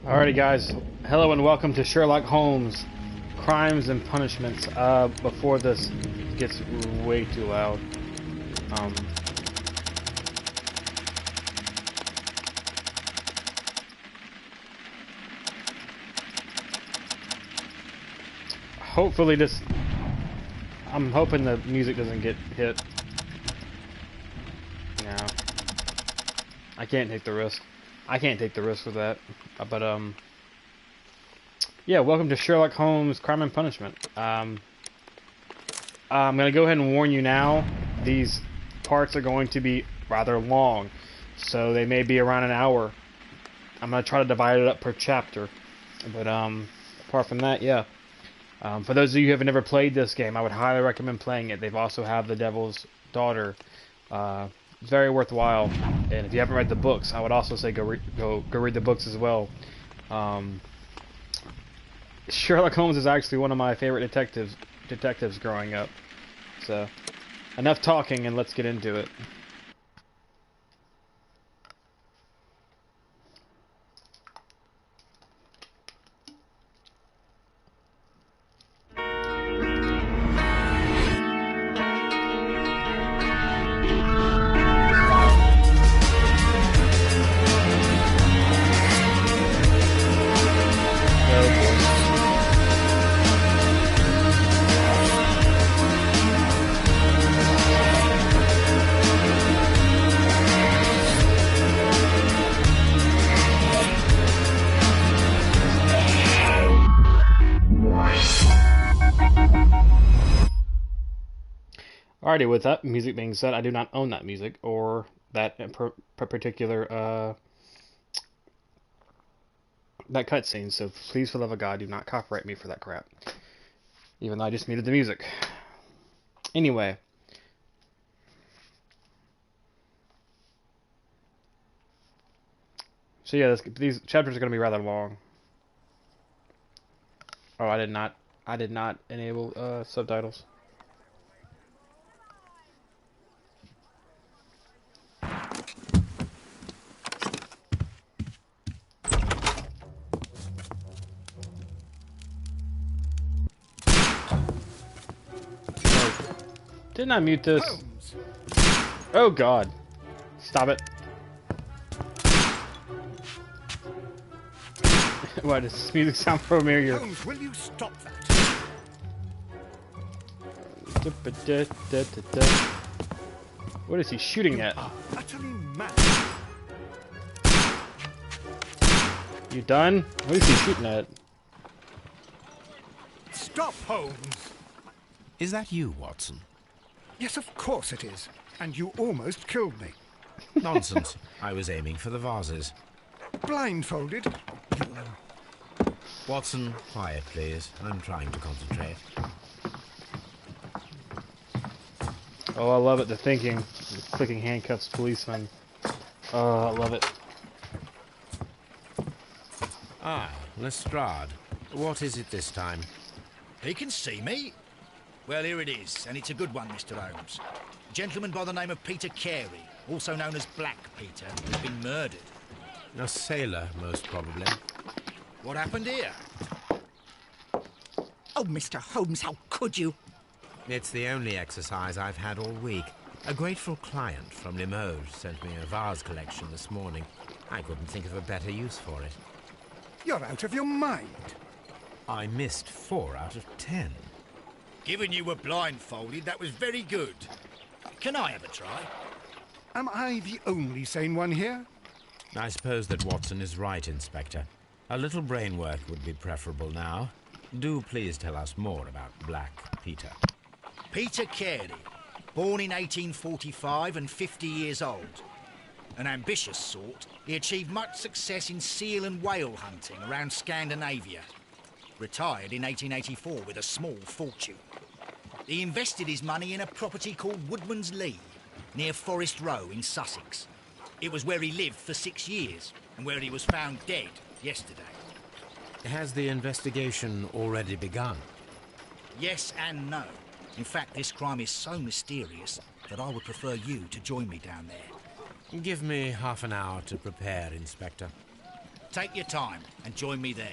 Alrighty, guys. Hello and welcome to Sherlock Holmes, Crimes and Punishments. Before this gets way too loud, um, hopefully this. I'm hoping the music doesn't get hit. No, I can't take the risk. I can't take the risk with that. But yeah, welcome to Sherlock Holmes, Crime and Punishment. I'm gonna go ahead and warn you now. These parts are going to be rather long, so they may be around an hour. I'm gonna try to divide it up per chapter. But apart from that, yeah. For those of you who have never played this game, I would highly recommend playing it. They've also have The Devil's Daughter. It's very worthwhile. And if you haven't read the books, I would also say go read the books as well. Sherlock Holmes is actually one of my favorite detectives growing up. So, enough talking and let's get into it. Alrighty, with that music being said, I do not own that music or that particular that cutscene. So please, for the love of God, do not copyright me for that crap. Even though I just muted the music. Anyway, so yeah, these chapters are going to be rather long. Oh, I did not enable subtitles. Didn't I mute this? Holmes. Oh God! Stop it! Why does this music sound familiar? Holmes, will you stop that? What is he shooting at? Utterly mad. You done? What is he shooting at? Stop, Holmes. Is that you, Watson? Yes, of course it is. And you almost killed me. Nonsense. I was aiming for the vases. Blindfolded. Watson, quiet, please. I'm trying to concentrate. Oh, I love it. The thinking. The clicking handcuffs policeman. Oh, I love it. Ah, Lestrade. What is it this time? He can see me. Well, here it is, and it's a good one, Mr. Holmes. A gentleman by the name of Peter Carey, also known as Black Peter, has been murdered. A sailor, most probably. What happened here? Oh, Mr. Holmes, how could you? It's the only exercise I've had all week. A grateful client from Limoges sent me a vase collection this morning. I couldn't think of a better use for it. You're out of your mind. I missed 4 out of 10. Given you were blindfolded, that was very good. Can I have a try? Am I the only sane one here? I suppose that Watson is right, Inspector. A little brain work would be preferable now. Do please tell us more about Black Peter. Peter Carey, born in 1845 and 50 years old. An ambitious sort, he achieved much success in seal and whale hunting around Scandinavia. Retired in 1884 with a small fortune. He invested his money in a property called Woodman's Lee, near Forest Row in Sussex. It was where he lived for 6 years, and where he was found dead yesterday. Has the investigation already begun? Yes and no. In fact, this crime is so mysterious that I would prefer you to join me down there. Give me half an hour to prepare, Inspector. Take your time and join me there.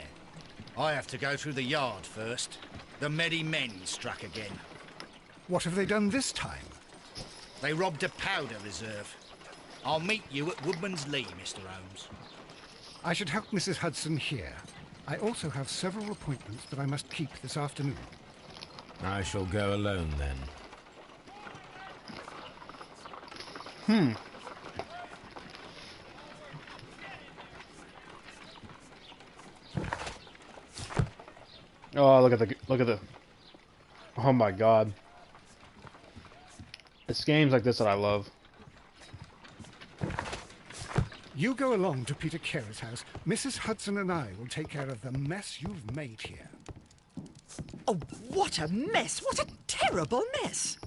I have to go through the yard first. The Medi men struck again. What have they done this time? They robbed a powder reserve. I'll meet you at Woodman's Lee, Mr. Holmes. I should help Mrs. Hudson here. I also have several appointments that I must keep this afternoon. I shall go alone then. Oh, look at the. Oh my God. It's games like this that I love. You go along to Peter Carey's house. Mrs. Hudson and I will take care of the mess you've made here. Oh, what a mess! What a terrible mess!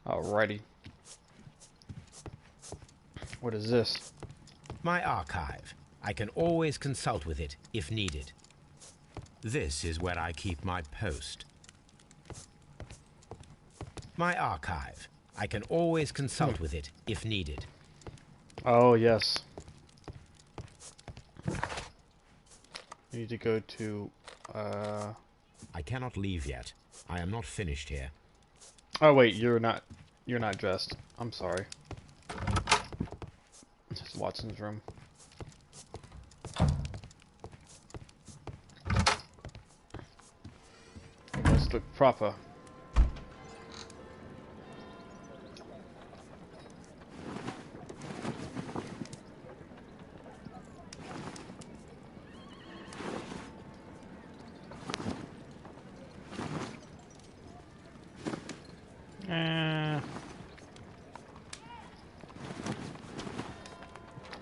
Alrighty. What is this? My archive. I can always consult with it if needed. This is where I keep my post. My archive. I can always consult with it if needed. Oh, yes. You need to go to, I cannot leave yet. I am not finished here. Oh, wait, you're not dressed. I'm sorry. This is Watson's room. Let's look proper.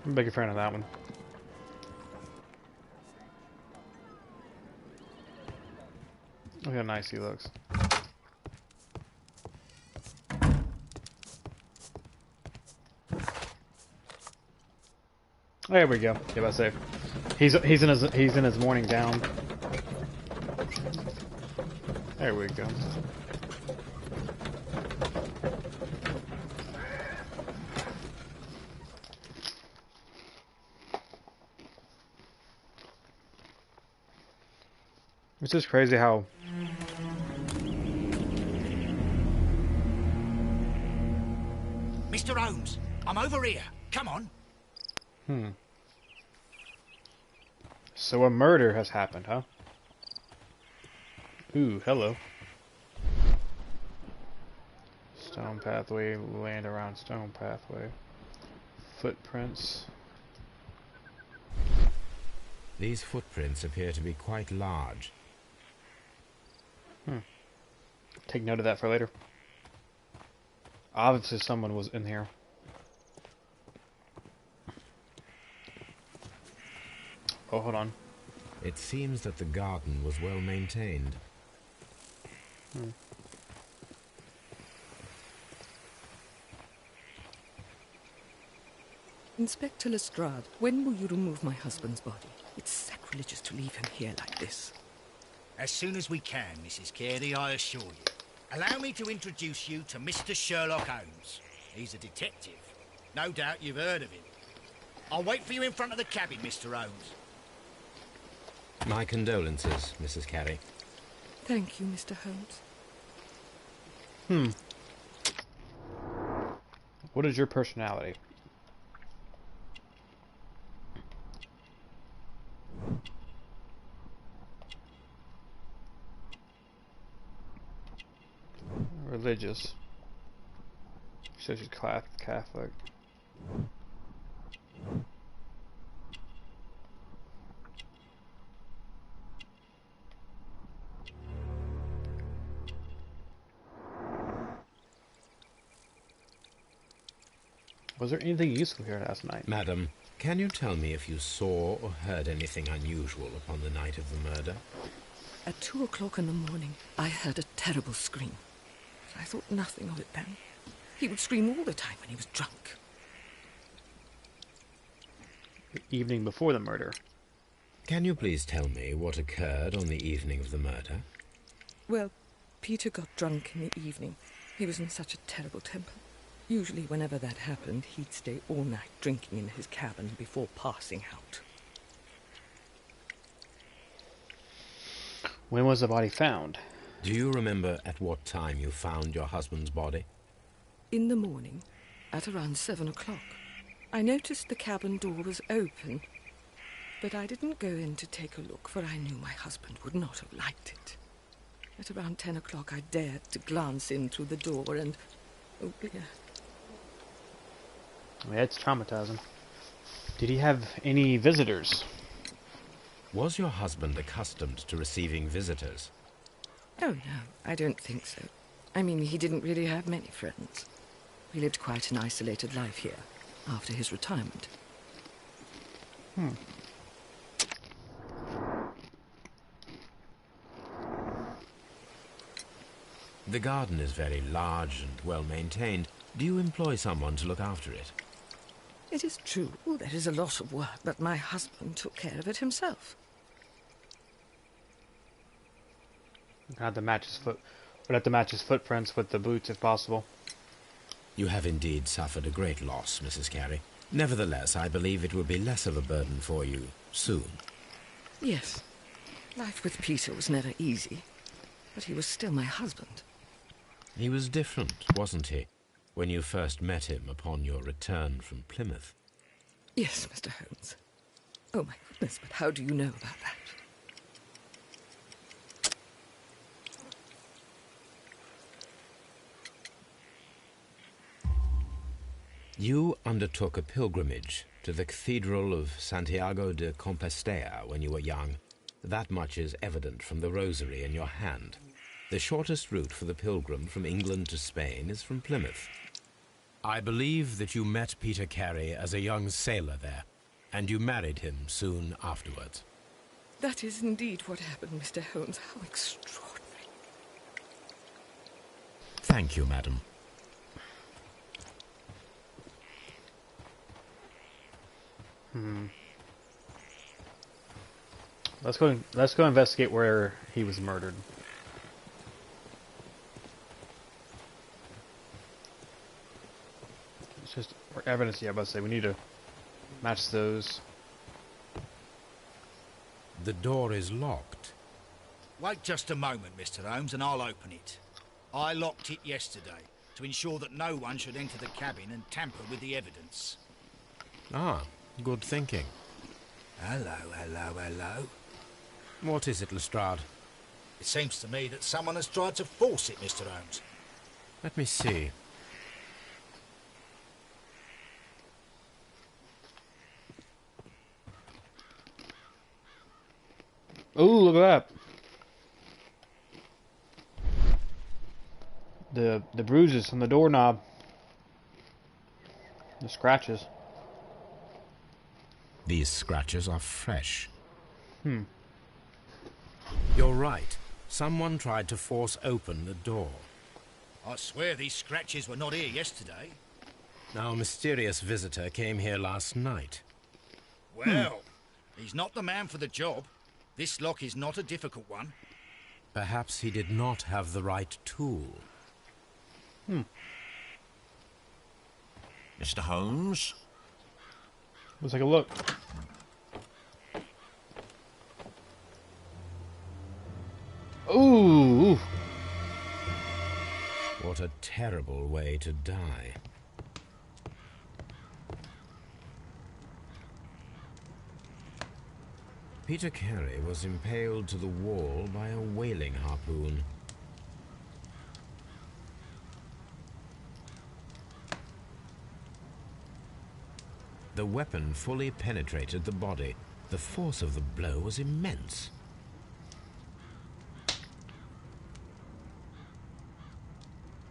I'm a big fan of that one. Look how nice he looks. There we go. Yeah, that's safe. He's in his morning gown. There we go. It's just crazy how Mr. Holmes, I'm over here. Come on. So a murder has happened, huh? Ooh, hello. Stone pathway, land around stone pathway. Footprints. These footprints appear to be quite large. Take note of that for later. Obviously someone was in here. Oh, hold on. It seems that the garden was well maintained. Inspector Lestrade, when will you remove my husband's body? It's sacrilegious to leave him here like this. As soon as we can, Mrs. Carey, I assure you. Allow me to introduce you to Mr. Sherlock Holmes. He's a detective. No doubt you've heard of him. I'll wait for you in front of the cabin, Mr. Holmes. My condolences, Mrs. Carey. Thank you, Mr. Holmes. What is your personality? Religious. She says she's Catholic. Was there anything useful here last night? Madam, can you tell me if you saw or heard anything unusual upon the night of the murder? At 2 o'clock in the morning, I heard a terrible scream. I thought nothing of it then. He would scream all the time when he was drunk. The evening before the murder. Can you please tell me what occurred on the evening of the murder? Well, Peter got drunk in the evening. He was in such a terrible temper. Usually whenever that happened, he'd stay all night drinking in his cabin before passing out. When was the body found? Do you remember at what time you found your husband's body? In the morning, at around 7 o'clock. I noticed the cabin door was open, but I didn't go in to take a look, for I knew my husband would not have liked it. At around 10 o'clock, I dared to glance in through the door and... oh dear. Yeah, it's traumatizing. Did he have any visitors? Was your husband accustomed to receiving visitors? Oh, no, I don't think so. I mean, he didn't really have many friends. He lived quite an isolated life here, after his retirement. The garden is very large and well-maintained. Do you employ someone to look after it? It is true, there is a lot of work, but my husband took care of it himself. We'll have to match his footprints with the boots if possible. You have indeed suffered a great loss, Mrs. Carey. Nevertheless, I believe it will be less of a burden for you soon. Yes, life with Peter was never easy, but he was still my husband. He was different, wasn't he, when you first met him upon your return from Plymouth? Yes, Mr. Holmes. Oh, my goodness, but how do you know about that? You undertook a pilgrimage to the Cathedral of Santiago de Compostela when you were young. That much is evident from the rosary in your hand. The shortest route for the pilgrim from England to Spain is from Plymouth. I believe that you met Peter Carey as a young sailor there, and you married him soon afterwards. That is indeed what happened, Mr. Holmes. How extraordinary. Thank you, madam. Let's go investigate where he was murdered. It's just or evidence. Yeah, I was about to say we need to match those. The door is locked. Wait just a moment, Mr. Holmes, and I'll open it. I locked it yesterday to ensure that no one should enter the cabin and tamper with the evidence. Ah, good thinking. Hello, hello, hello. What is it, Lestrade? It seems to me that someone has tried to force it, Mr. Holmes. Let me see. Oh, look at that. The bruises from the doorknob. The scratches. These scratches are fresh. You're right. Someone tried to force open the door. I swear these scratches were not here yesterday. Now, a mysterious visitor came here last night. Well, he's not the man for the job. This lock is not a difficult one. Perhaps he did not have the right tool. Mr. Holmes? Let's take a look. Ooh. What a terrible way to die. Peter Carey was impaled to the wall by a whaling harpoon. The weapon fully penetrated the body. The force of the blow was immense.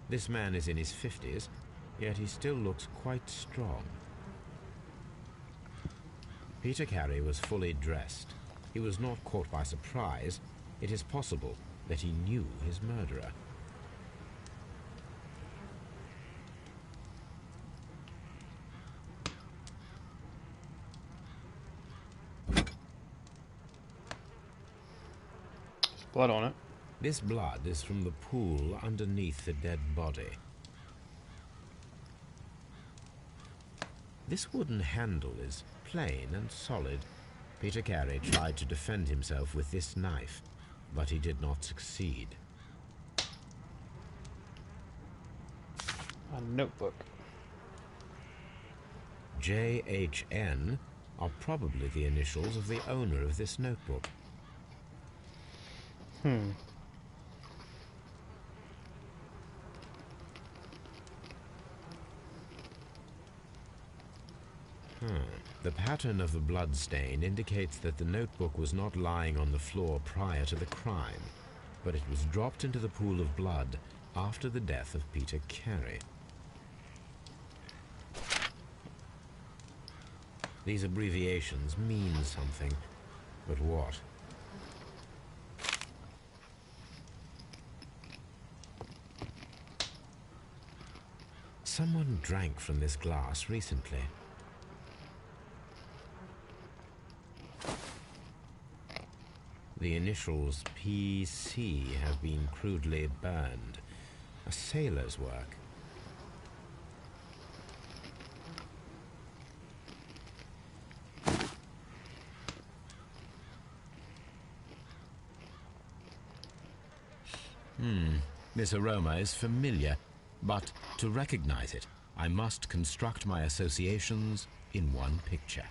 This man is in his 50s, yet he still looks quite strong. Peter Carey was fully dressed. He was not caught by surprise. It is possible that he knew his murderer. There's blood on it. This blood is from the pool underneath the dead body. This wooden handle is plain and solid. Peter Carey tried to defend himself with this knife. but he did not succeed. A notebook. JHN are probably the initials of the owner of this notebook. The pattern of the blood stain indicates that the notebook was not lying on the floor prior to the crime, but it was dropped into the pool of blood after the death of Peter Carey. These abbreviations mean something, but what? Someone drank from this glass recently. The initials PC have been crudely burned. A sailor's work. This aroma is familiar, but to recognize it, I must construct my associations in one picture.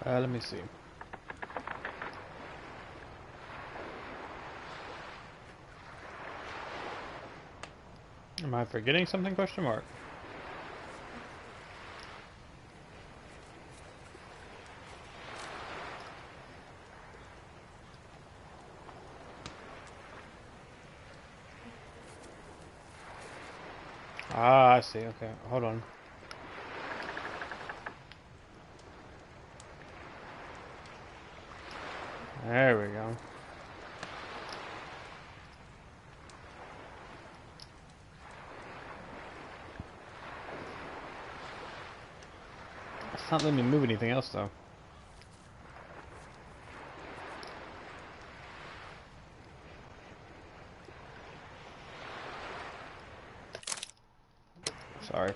Let me see. Am I forgetting something? Question mark. Ah, I see. Okay, hold on. There we go. It's not letting me move anything else, though. Sorry.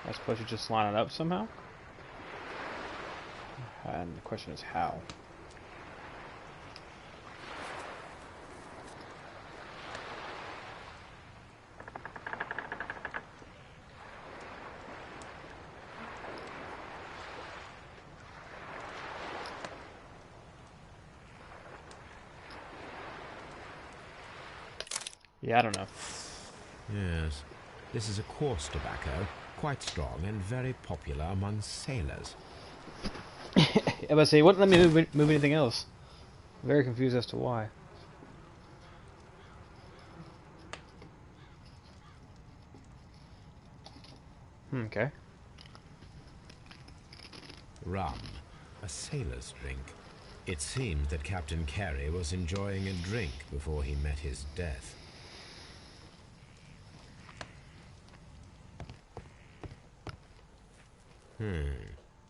I suppose you just line it up somehow? And the question is how? Yeah, I don't know. Yes, this is a coarse tobacco, quite strong and very popular among sailors. I was say, wouldn't let me move anything else. I'm very confused as to why. Okay. Rum, a sailor's drink. It seemed that Captain Carey was enjoying a drink before he met his death.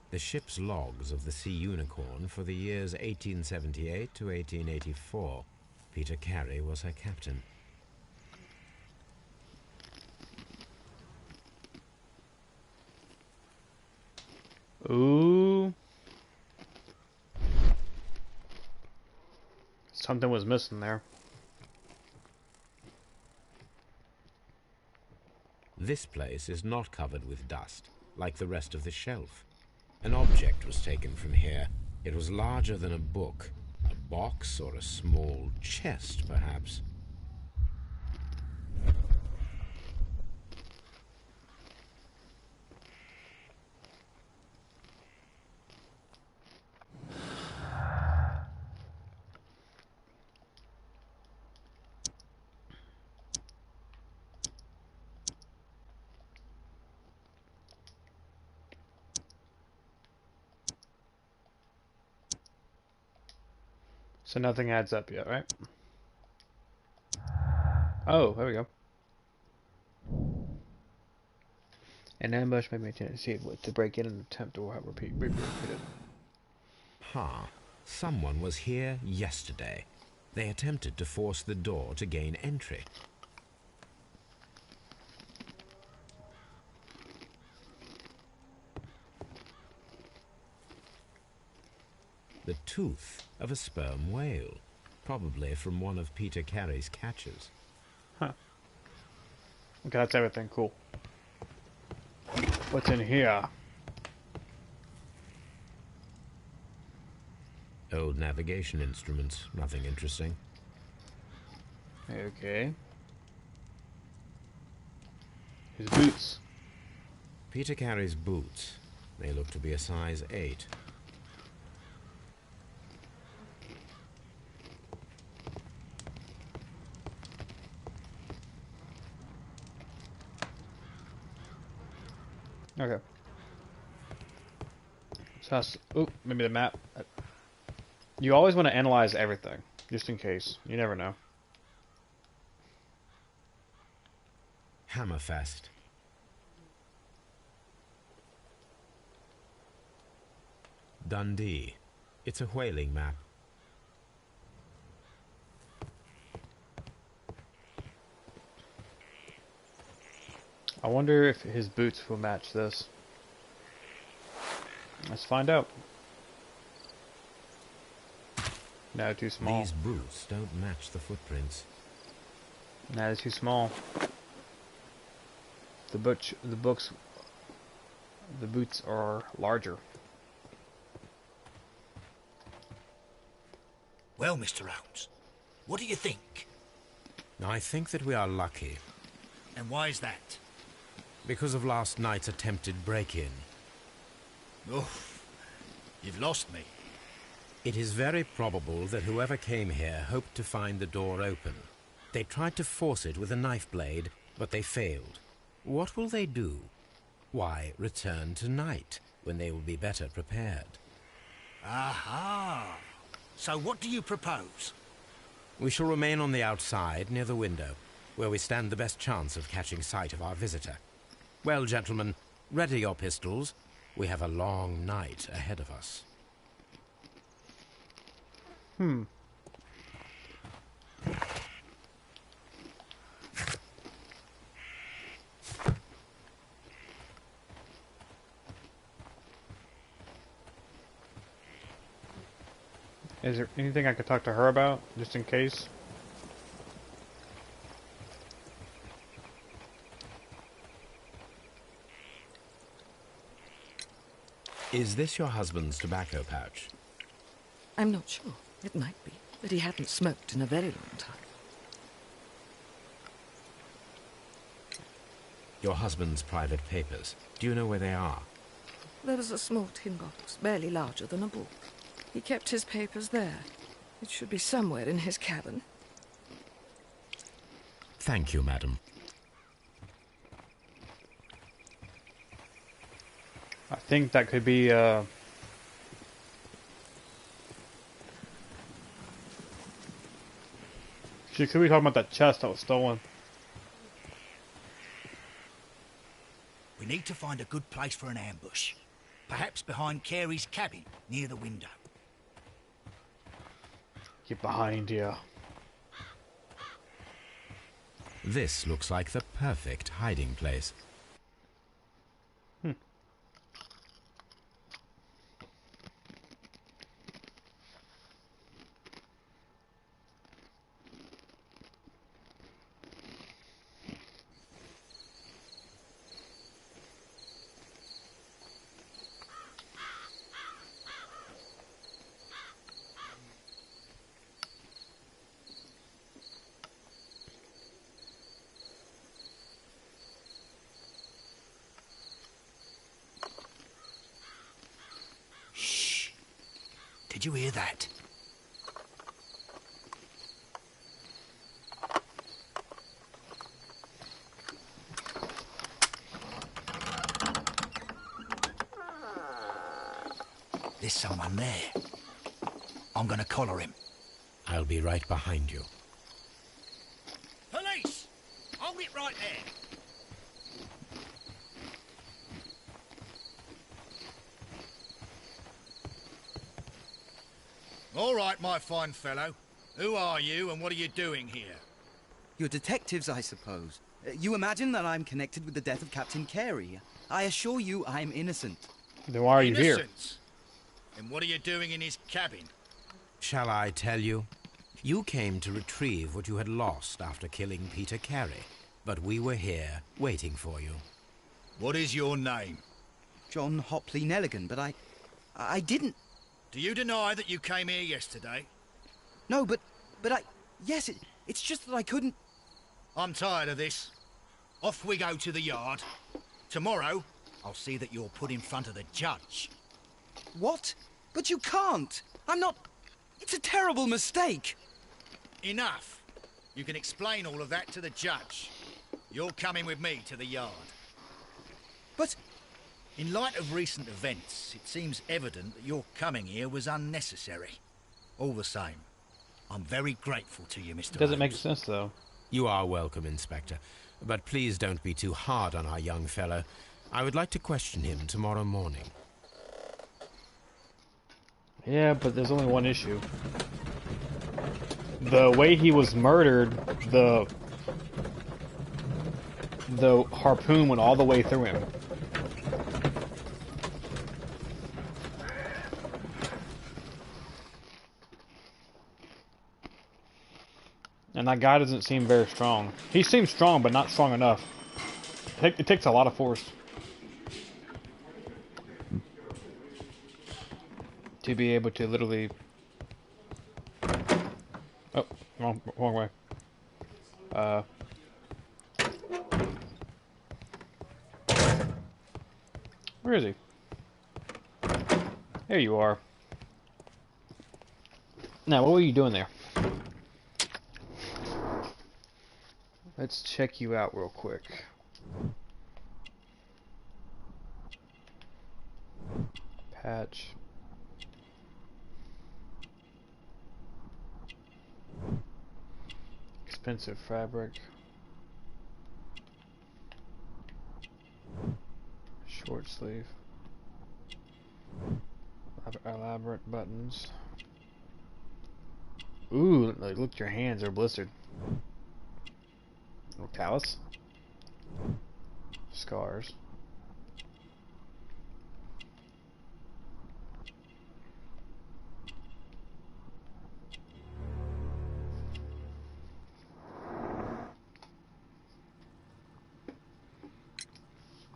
The ship's logs of the Sea Unicorn for the years 1878 to 1884. Peter Carey was her captain. Ooh. Something was missing there. This place is not covered with dust, like the rest of the shelf. An object was taken from here. It was larger than a book. A box or a small chest, perhaps. So nothing adds up yet, right? Oh, there we go. An ambush may maintain a tendency to break in and attempt to repeat it. Ha! Someone was here yesterday. They attempted to force the door to gain entry. The tooth of a sperm whale, probably from one of Peter Carey's catches. Huh. Okay, that's everything. Cool. What's in here? Old navigation instruments, nothing interesting. Okay. His boots. Peter Carey's boots. They look to be a size 8. Okay. So oh, maybe the map. You always want to analyze everything, just in case. You never know. Hammerfest. Dundee. It's a whaling map. I wonder if his boots will match this. Let's find out. No, too small. These boots don't match the footprints. No, they're too small. The boots are larger. Well, Mr. Holmes, what do you think? I think that we are lucky. And why is that? Because of last night's attempted break-in. Oh, you've lost me. It is very probable that whoever came here hoped to find the door open. They tried to force it with a knife blade, but they failed. What will they do? Why, return tonight, when they will be better prepared. Aha! So what do you propose? We shall remain on the outside, near the window, where we stand the best chance of catching sight of our visitor. Well, gentlemen, ready your pistols. We have a long night ahead of us. Is there anything I could talk to her about, just in case? Is this your husband's tobacco pouch? I'm not sure. It might be, but he hadn't smoked in a very long time. Your husband's private papers. Do you know where they are? There was a small tin box, barely larger than a book. He kept his papers there. It should be somewhere in his cabin. Thank you, madam. I think that could be, She could be talking about that chest that was stolen. We need to find a good place for an ambush. Perhaps behind Carey's cabin, near the window. Get behind here. This looks like the perfect hiding place. Did you hear that? There's someone there. I'm gonna collar him. I'll be right behind you. Police! Hold it right there. All right, my fine fellow. Who are you and what are you doing here? You're detectives, I suppose. You imagine that I'm connected with the death of Captain Carey. I assure you I'm innocent. Then why are you here? Innocence? And what are you doing in his cabin? Shall I tell you? You came to retrieve what you had lost after killing Peter Carey, but we were here waiting for you. What is your name? John Hopley Nelligan, but I didn't... Do you deny that you came here yesterday? No, but yes, it's just that I couldn't... I'm tired of this. Off we go to the yard. Tomorrow, I'll see that you're put in front of the judge. What? But you can't! I'm not... It's a terrible mistake! Enough. You can explain all of that to the judge. You're coming with me to the yard. But... In light of recent events, it seems evident that your coming here was unnecessary. All the same, I'm very grateful to you, Mr. Doesn't make Holmes. sense, though. You are welcome, Inspector. But please don't be too hard on our young fellow. I would like to question him tomorrow morning. Yeah, but there's only one issue. The way he was murdered, the harpoon went all the way through him. And that guy doesn't seem very strong. He seems strong, but not strong enough. It takes a lot of force to be able to literally... Oh, wrong way. Where is he? There you are. Now, what were you doing there? Let's check you out real quick. Patch. Expensive fabric. Short sleeve. Elaborate buttons. Ooh, look, your hands are blistered. Little callus. Scars.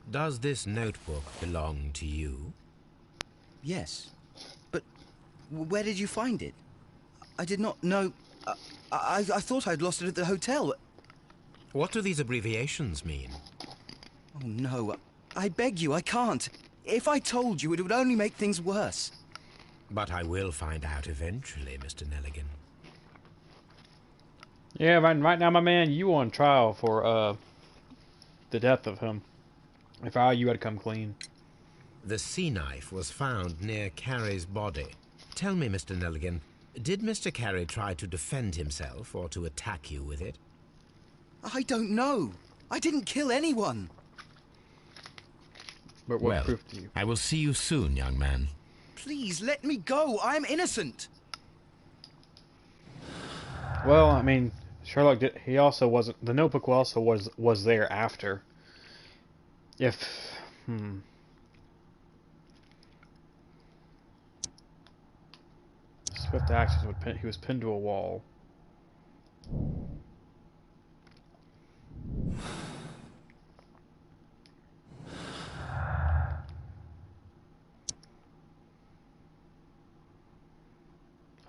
Does this notebook belong to you? Yes. But where did you find it? I did not know... I thought I'd lost it at the hotel. What do these abbreviations mean? Oh, no. I beg you, I can't. If I told you, it would only make things worse. But I will find out eventually, Mr. Nelligan. Yeah, right now, my man, you on trial for the death of him. If I were you, I'd come clean. The sea knife was found near Carey's body. Tell me, Mr. Nelligan, did Mr. Carey try to defend himself or to attack you with it? I don't know. I didn't kill anyone. But what proof do you? I will see you soon, young man. Please, let me go. I'm innocent. Well, I mean, Sherlock did. He also wasn't. The notebook also was there after. Swift actions would pin. He was pinned to a wall.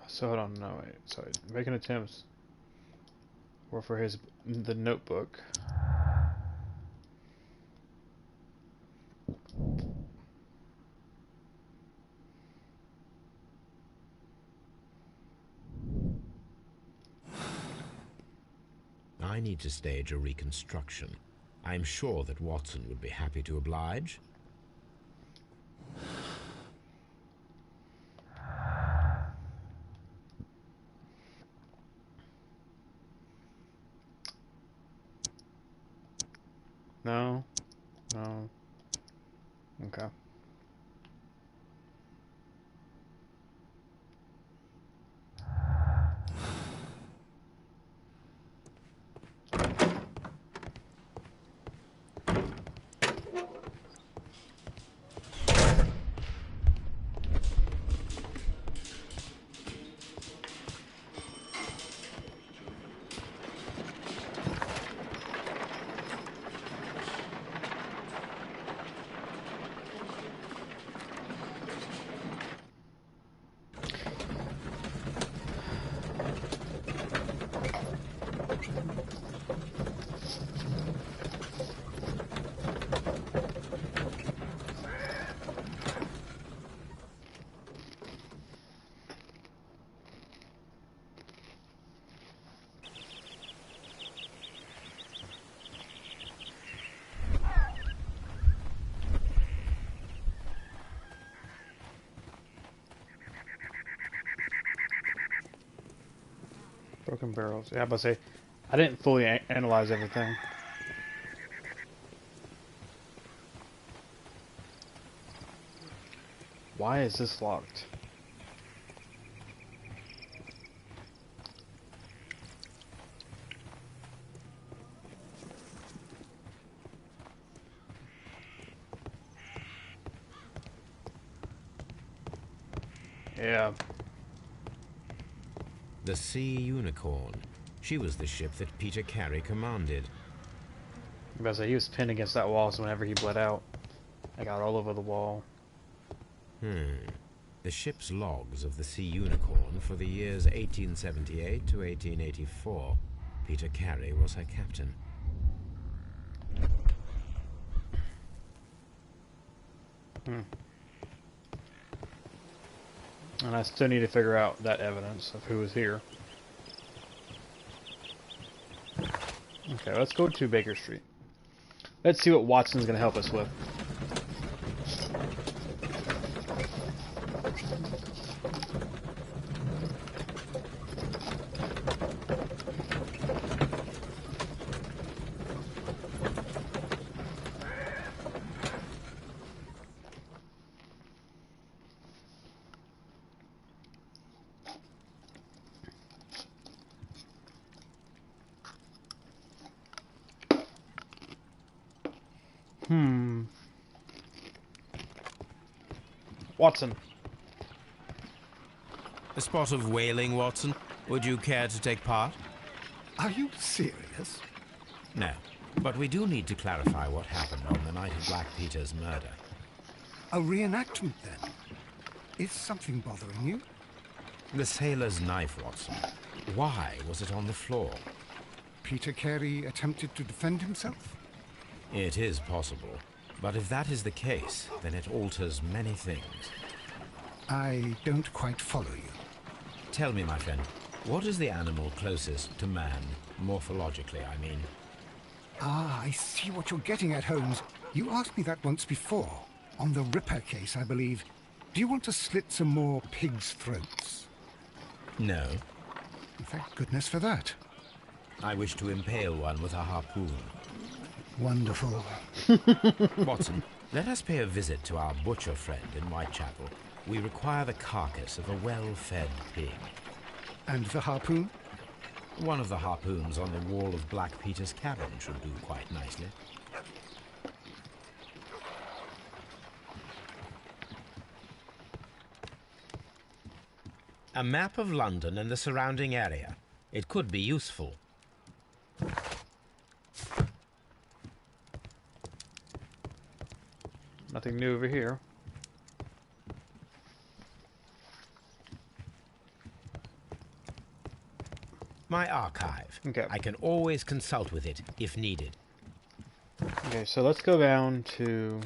So hold on, no wait. Sorry, making attempts. Or for the notebook. I need to stage a reconstruction. I'm sure that Watson would be happy to oblige. No. No. Okay. Broken barrels. Yeah, but say, I didn't fully analyze everything. Why is this locked? Yeah. The Sea Unicorn. She was the ship that Peter Carey commanded. Because he was pinned against that wall, so whenever he bled out, I got all over the wall. The ship's logs of the Sea Unicorn for the years 1878 to 1884. Peter Carey was her captain. And I still need to figure out that evidence of who was here. Okay, let's go to Baker Street. Let's see what Watson's going to help us with. Watson. A spot of whaling, Watson. Would you care to take part? Are you serious? No. But we do need to clarify what happened on the night of Black Peter's murder. A reenactment, then? Is something bothering you? The sailor's knife, Watson. Why was it on the floor? Peter Carey attempted to defend himself? It is possible. But if that is the case, then it alters many things. I don't quite follow you. Tell me, my friend, what is the animal closest to man, morphologically, I mean? Ah, I see what you're getting at, Holmes. You asked me that once before. On the Ripper case, I believe. Do you want to slit some more pigs' throats? No. Thank goodness for that. I wish to impale one with a harpoon. Wonderful. Watson, let us pay a visit to our butcher friend in Whitechapel. We require the carcass of a well-fed pig. And the harpoon? One of the harpoons on the wall of Black Peter's cabin should do quite nicely. A map of London and the surrounding area. It could be useful. Nothing new over here. My archive. Okay. I can always consult with it if needed. Okay, so let's go down to...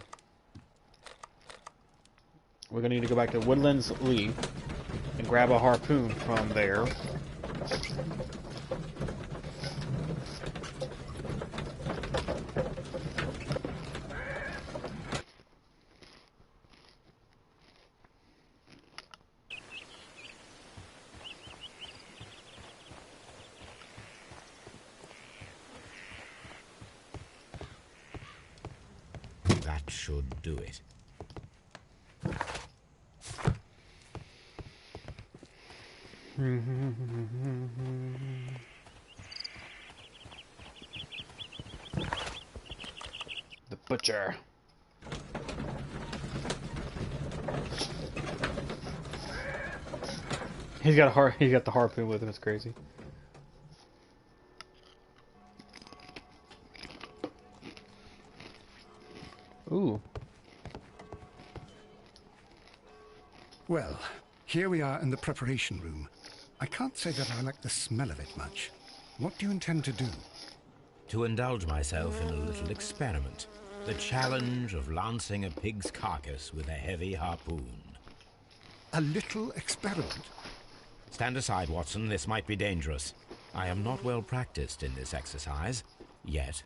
We're going to need to go back to Woodlands Lee and grab a harpoon from there. should do it. The butcher. He's got the harpoon with him. It's crazy. Ooh. Well, here we are in the preparation room. I can't say that I like the smell of it much. What do you intend to do? To indulge myself in a little experiment. The challenge of lancing a pig's carcass with a heavy harpoon. A little experiment? Stand aside, Watson. This might be dangerous. I am not well practiced in this exercise. Yet.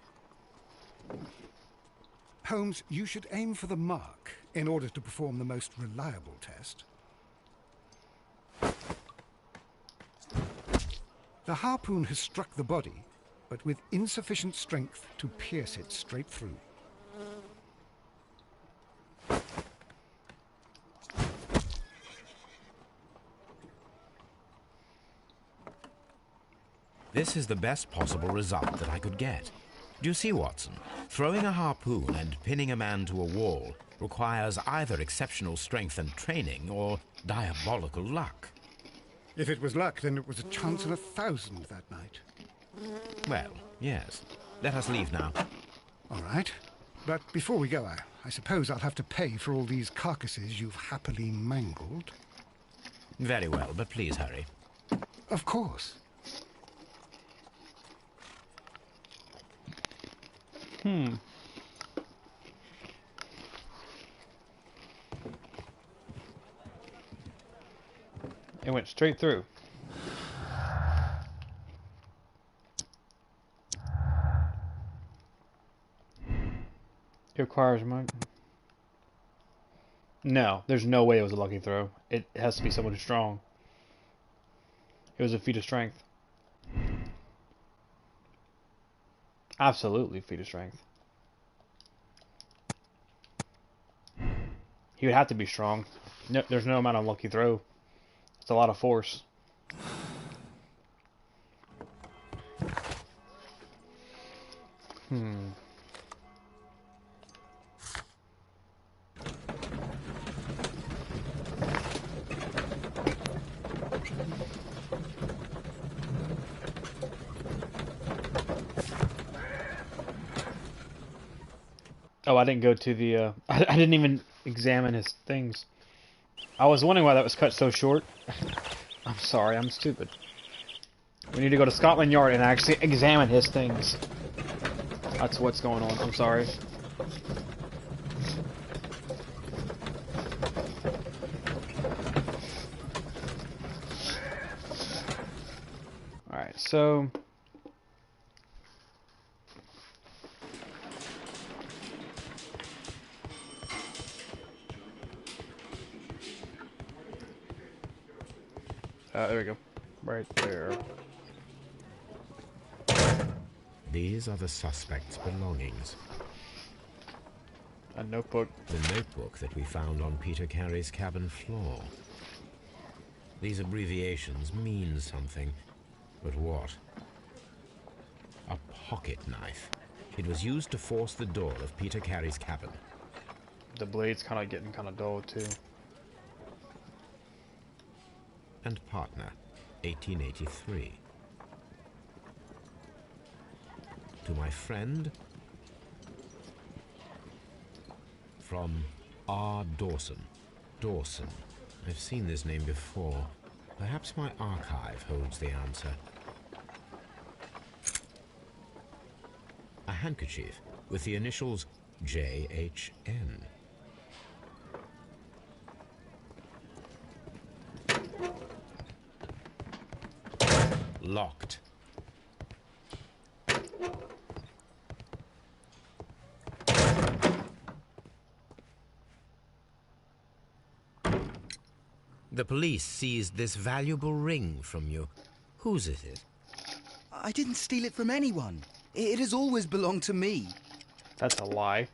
Holmes, you should aim for the mark in order to perform the most reliable test. The harpoon has struck the body, but with insufficient strength to pierce it straight through. This is the best possible result that I could get. Do you see, Watson? Throwing a harpoon and pinning a man to a wall requires either exceptional strength and training or diabolical luck. If it was luck, then it was a chance in 1,000 that night. Well, yes. Let us leave now. All right. But before we go, I suppose I'll have to pay for all these carcasses you've happily mangled. Very well, but please hurry. Of course. It went straight through. It requires money. No, there's no way it was a lucky throw. It has to be someone who's strong. It was a feat of strength. Absolutely feat of strength. He would have to be strong. No, there's no amount of lucky throw. It's a lot of force. Oh, I didn't go to the, I didn't even examine his things. I was wondering why that was cut so short. I'm sorry, I'm stupid. We need to go to Scotland Yard and actually examine his things. That's what's going on, I'm sorry. Alright, so... there we go. Right there. These are the suspect's belongings. A notebook. The notebook that we found on Peter Carey's cabin floor. These abbreviations mean something. But what? A pocket knife. It was used to force the door of Peter Carey's cabin. The blade's kind of getting kind of dull, too. And partner, 1883. To my friend, from R. Dawson. Dawson. I've seen this name before. Perhaps my archive holds the answer. A handkerchief with the initials J.H.N. Locked. The police seized this valuable ring from you. Whose is it? I didn't steal it from anyone. It has always belonged to me. That's a lie.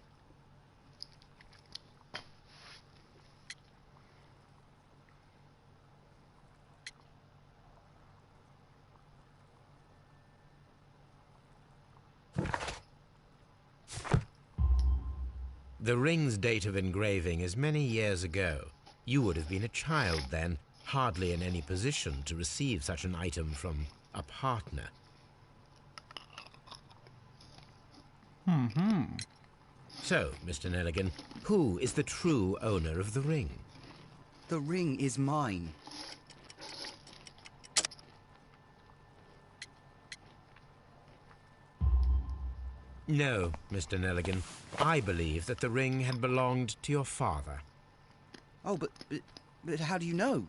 The ring's date of engraving is many years ago. You would have been a child then, hardly in any position to receive such an item from a partner. So, Mr. Nelligan, who is the true owner of the ring? The ring is mine. No, Mr. Nelligan. I believe that the ring had belonged to your father. Oh, but how do you know?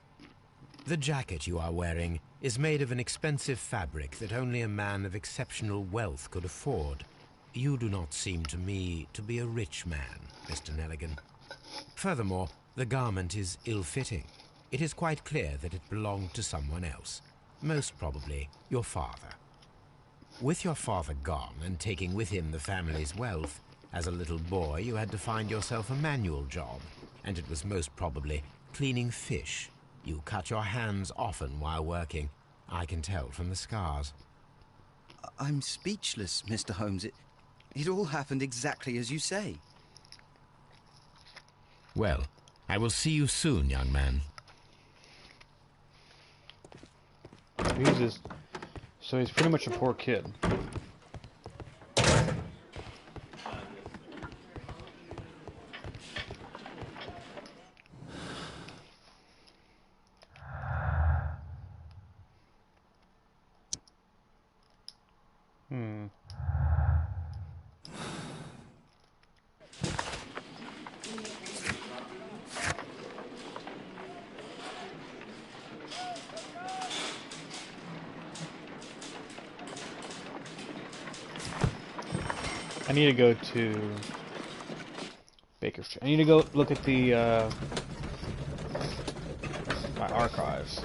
The jacket you are wearing is made of an expensive fabric that only a man of exceptional wealth could afford. You do not seem to me to be a rich man, Mr. Nelligan. Furthermore, the garment is ill-fitting. It is quite clear that it belonged to someone else, most probably your father. With your father gone and taking with him the family's wealth, as a little boy you had to find yourself a manual job, and it was most probably cleaning fish. You cut your hands often while working. I can tell from the scars. I'm speechless, Mr. Holmes. It all happened exactly as you say. Well, I will see you soon, young man. Jesus. So he's pretty much a poor kid. I need to go to Baker Street. I need to go look at the my archives.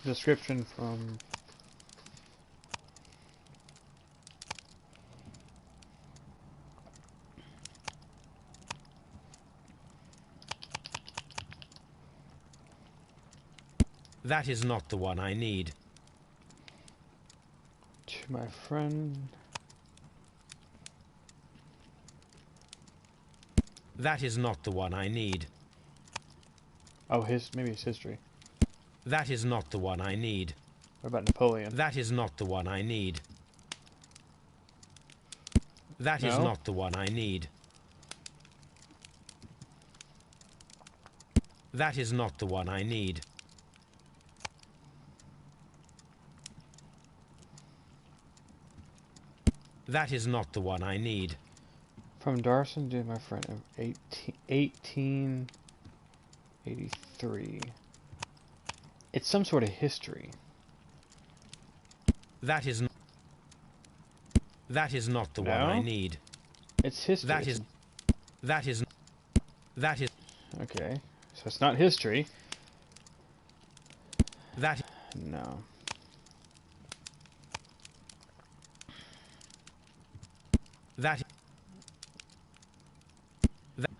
Description from That is not the one I need. to my friend. That is not the one I need. Oh, maybe his history. That is not the one I need. What about Napoleon? That is not the one I need. That is No? not the one I need. That is not the one I need. That is not the one I need. From Darson to my friend of 1883. It's some sort of history. That is not. That is not the one I No? need. It's history. That is. That is. That is. Okay. So it's not history. That. No. That. That.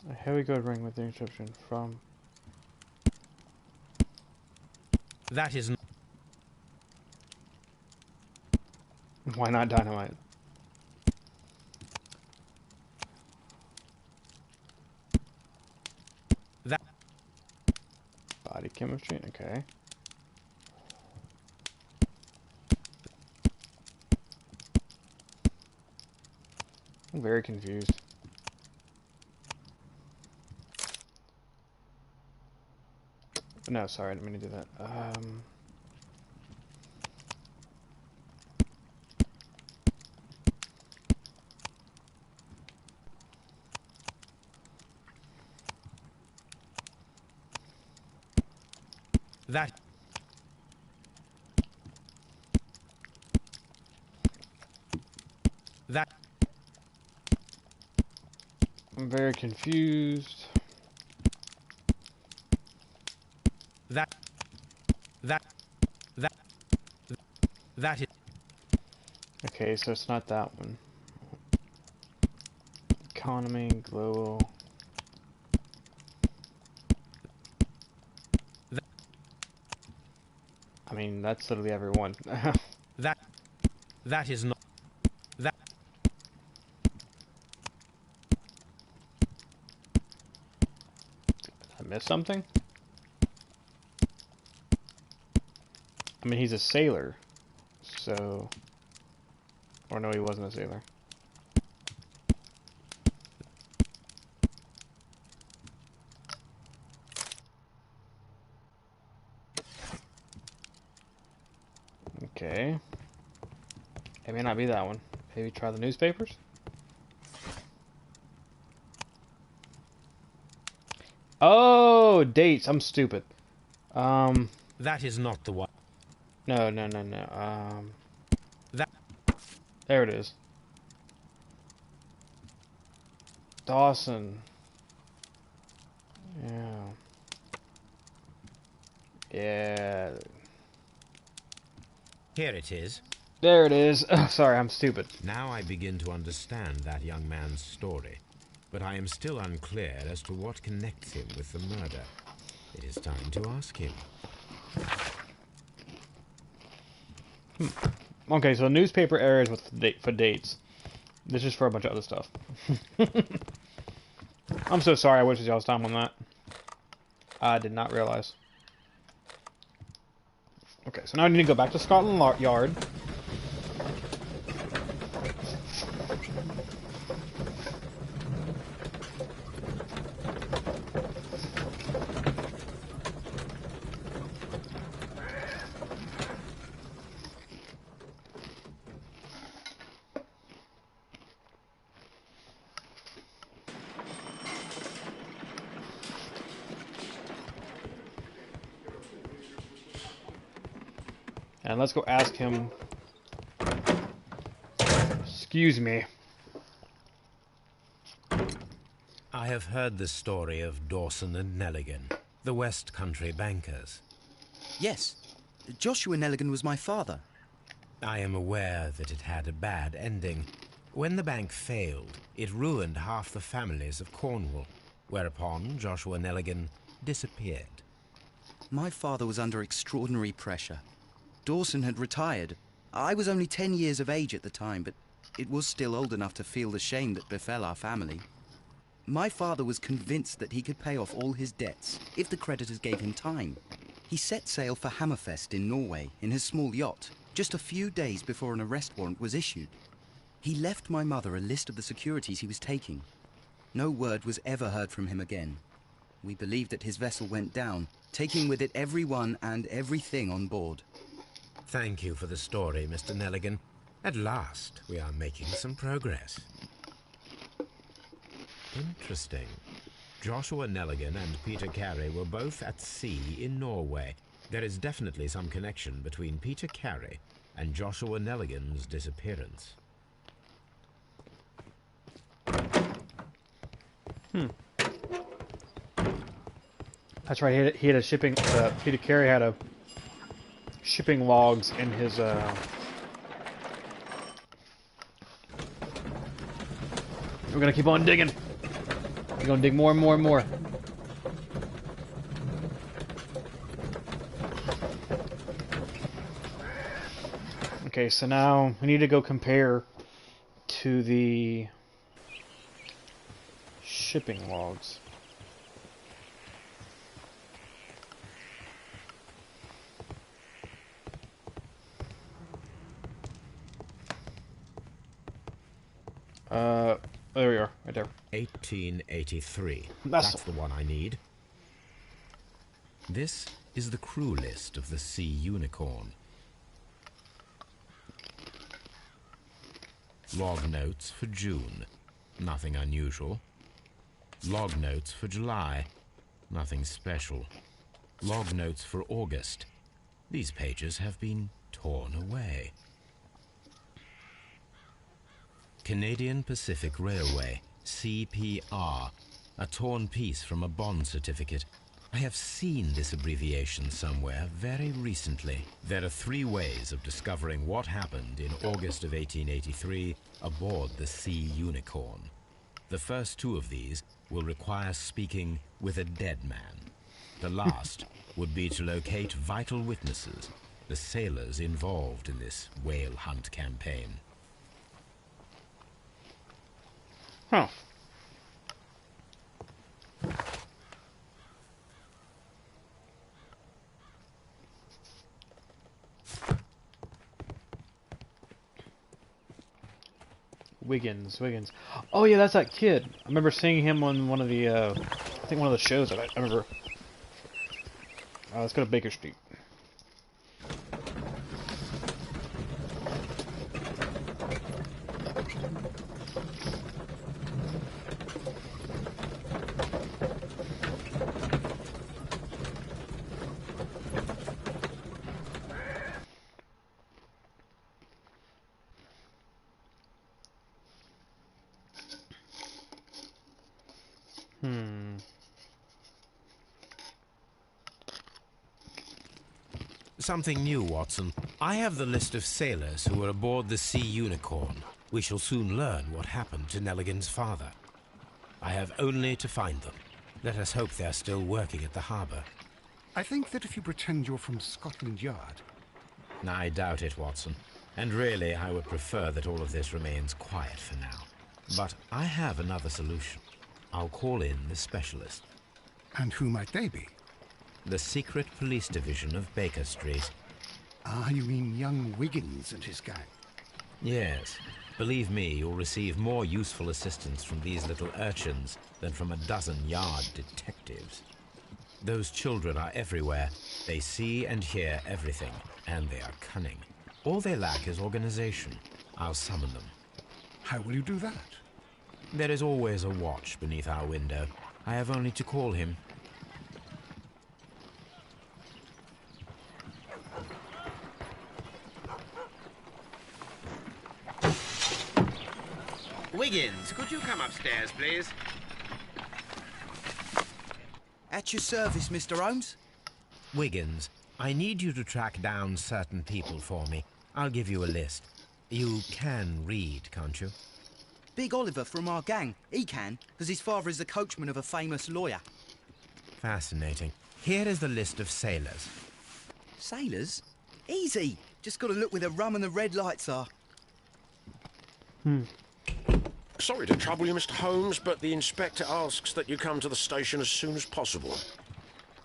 A heavy gold ring with the inscription from. That is. Why not dynamite? That. Body chemistry. Okay. I'm very confused. No, sorry, I didn't mean to do that. That I'm very confused. that that that that is Okay, so it's not that one. Economy, global. that I mean, that's literally everyone. that that is not that I missed something? I mean, he's a sailor. So... Or no, he wasn't a sailor. Okay. It may not be that one. Maybe try the newspapers? Oh, dates. I'm stupid. that is not the one. No. That There it is. Dawson. Yeah. Yeah. here it is. There it is. Sorry, I'm stupid. Now I begin to understand that young man's story, but I am still unclear as to what connects him with the murder. It is time to ask him. Okay, so newspaper areas with for dates. This is for a bunch of other stuff. I'm so sorry I wasted y'all's time on that. I did not realize. Okay, so now I need to go back to Scotland Yard. And let's go ask him. Excuse me. I have heard the story of Dawson and Nelligan, the West Country bankers. Yes. Joshua Nelligan was my father. I am aware that it had a bad ending. When the bank failed, it ruined half the families of Cornwall, whereupon Joshua Nelligan disappeared. My father was under extraordinary pressure. Dawson had retired. I was only 10 years of age at the time, but it was still old enough to feel the shame that befell our family. My father was convinced that he could pay off all his debts if the creditors gave him time. He set sail for Hammerfest in Norway in his small yacht, just a few days before an arrest warrant was issued. He left my mother a list of the securities he was taking. No word was ever heard from him again. We believe that his vessel went down, taking with it everyone and everything on board. Thank you for the story, Mr. Nelligan. At last, we are making some progress. Interesting. Joshua Nelligan and Peter Carey were both at sea in Norway. There is definitely some connection between Peter Carey and Joshua Nelligan's disappearance. That's right. He had a shipping. Peter Carey had a shipping logs in his. We're gonna keep on digging. We're gonna dig more and more and more. Okay, so now we need to go compare to the shipping logs. There we are, right there. 1883. That's That's the one I need. This is the crew list of the Sea Unicorn. Log notes for June. Nothing unusual. Log notes for July. Nothing special. Log notes for August. These pages have been torn away. Canadian Pacific Railway, CPR, a torn piece from a bond certificate. I have seen this abbreviation somewhere very recently. There are 3 ways of discovering what happened in August of 1883 aboard the Sea Unicorn. The first 2 of these will require speaking with a dead man. The last would be to locate vital witnesses, the sailors involved in this whale hunt campaign. Huh. Wiggins. Oh yeah, that's that kid. I remember seeing him on one of the, I think one of the shows. I remember. Let's go to Baker Street. Something new, Watson. I have the list of sailors who were aboard the Sea Unicorn. We shall soon learn what happened to Nelligan's father. I have only to find them. Let us hope they're still working at the harbour. I think that if you pretend you're from Scotland Yard... I doubt it, Watson. And really, I would prefer that all of this remains quiet for now. But I have another solution. I'll call in the specialist. And who might they be? The secret police division of Baker Street. Ah, you mean young Wiggins and his gang? Yes. Believe me, you'll receive more useful assistance from these little urchins than from a dozen yard detectives. Those children are everywhere. They see and hear everything, and they are cunning. All they lack is organization. I'll summon them. How will you do that? There is always a watch beneath our window. I have only to call him. Wiggins, could you come upstairs, please? At your service, Mr. Holmes. Wiggins, I need you to track down certain people for me. I'll give you a list. You can read, can't you? Big Oliver from our gang. He can, because his father is the coachman of a famous lawyer. Fascinating. Here is the list of sailors. Sailors? Easy. Just got to look where the rum and the red lights are. Sorry to trouble you, Mr. Holmes, but the inspector asks that you come to the station as soon as possible.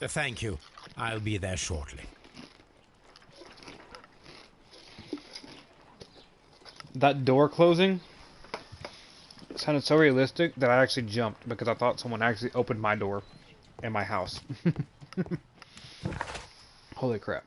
Thank you. I'll be there shortly. That door closing sounded so realistic that I actually jumped because I thought someone actually opened my door in my house. Holy crap.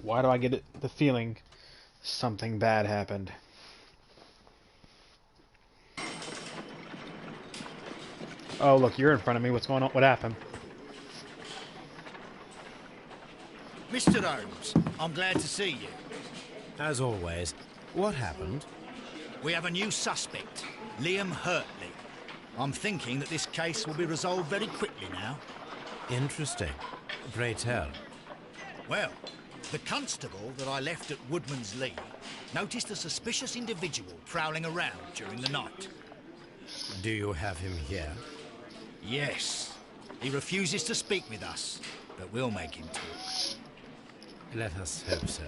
Why do I get the feeling something bad happened? Oh, look, you're in front of me. What's going on? What happened? Mr. Holmes, I'm glad to see you. As always, what happened? We have a new suspect, Liam Hurtley. I'm thinking that this case will be resolved very quickly now. Interesting. Pray tell. Well, the constable that I left at Woodman's Lee noticed a suspicious individual prowling around during the night. Do you have him here? Yes. He refuses to speak with us, but we'll make him talk. Let us hope so.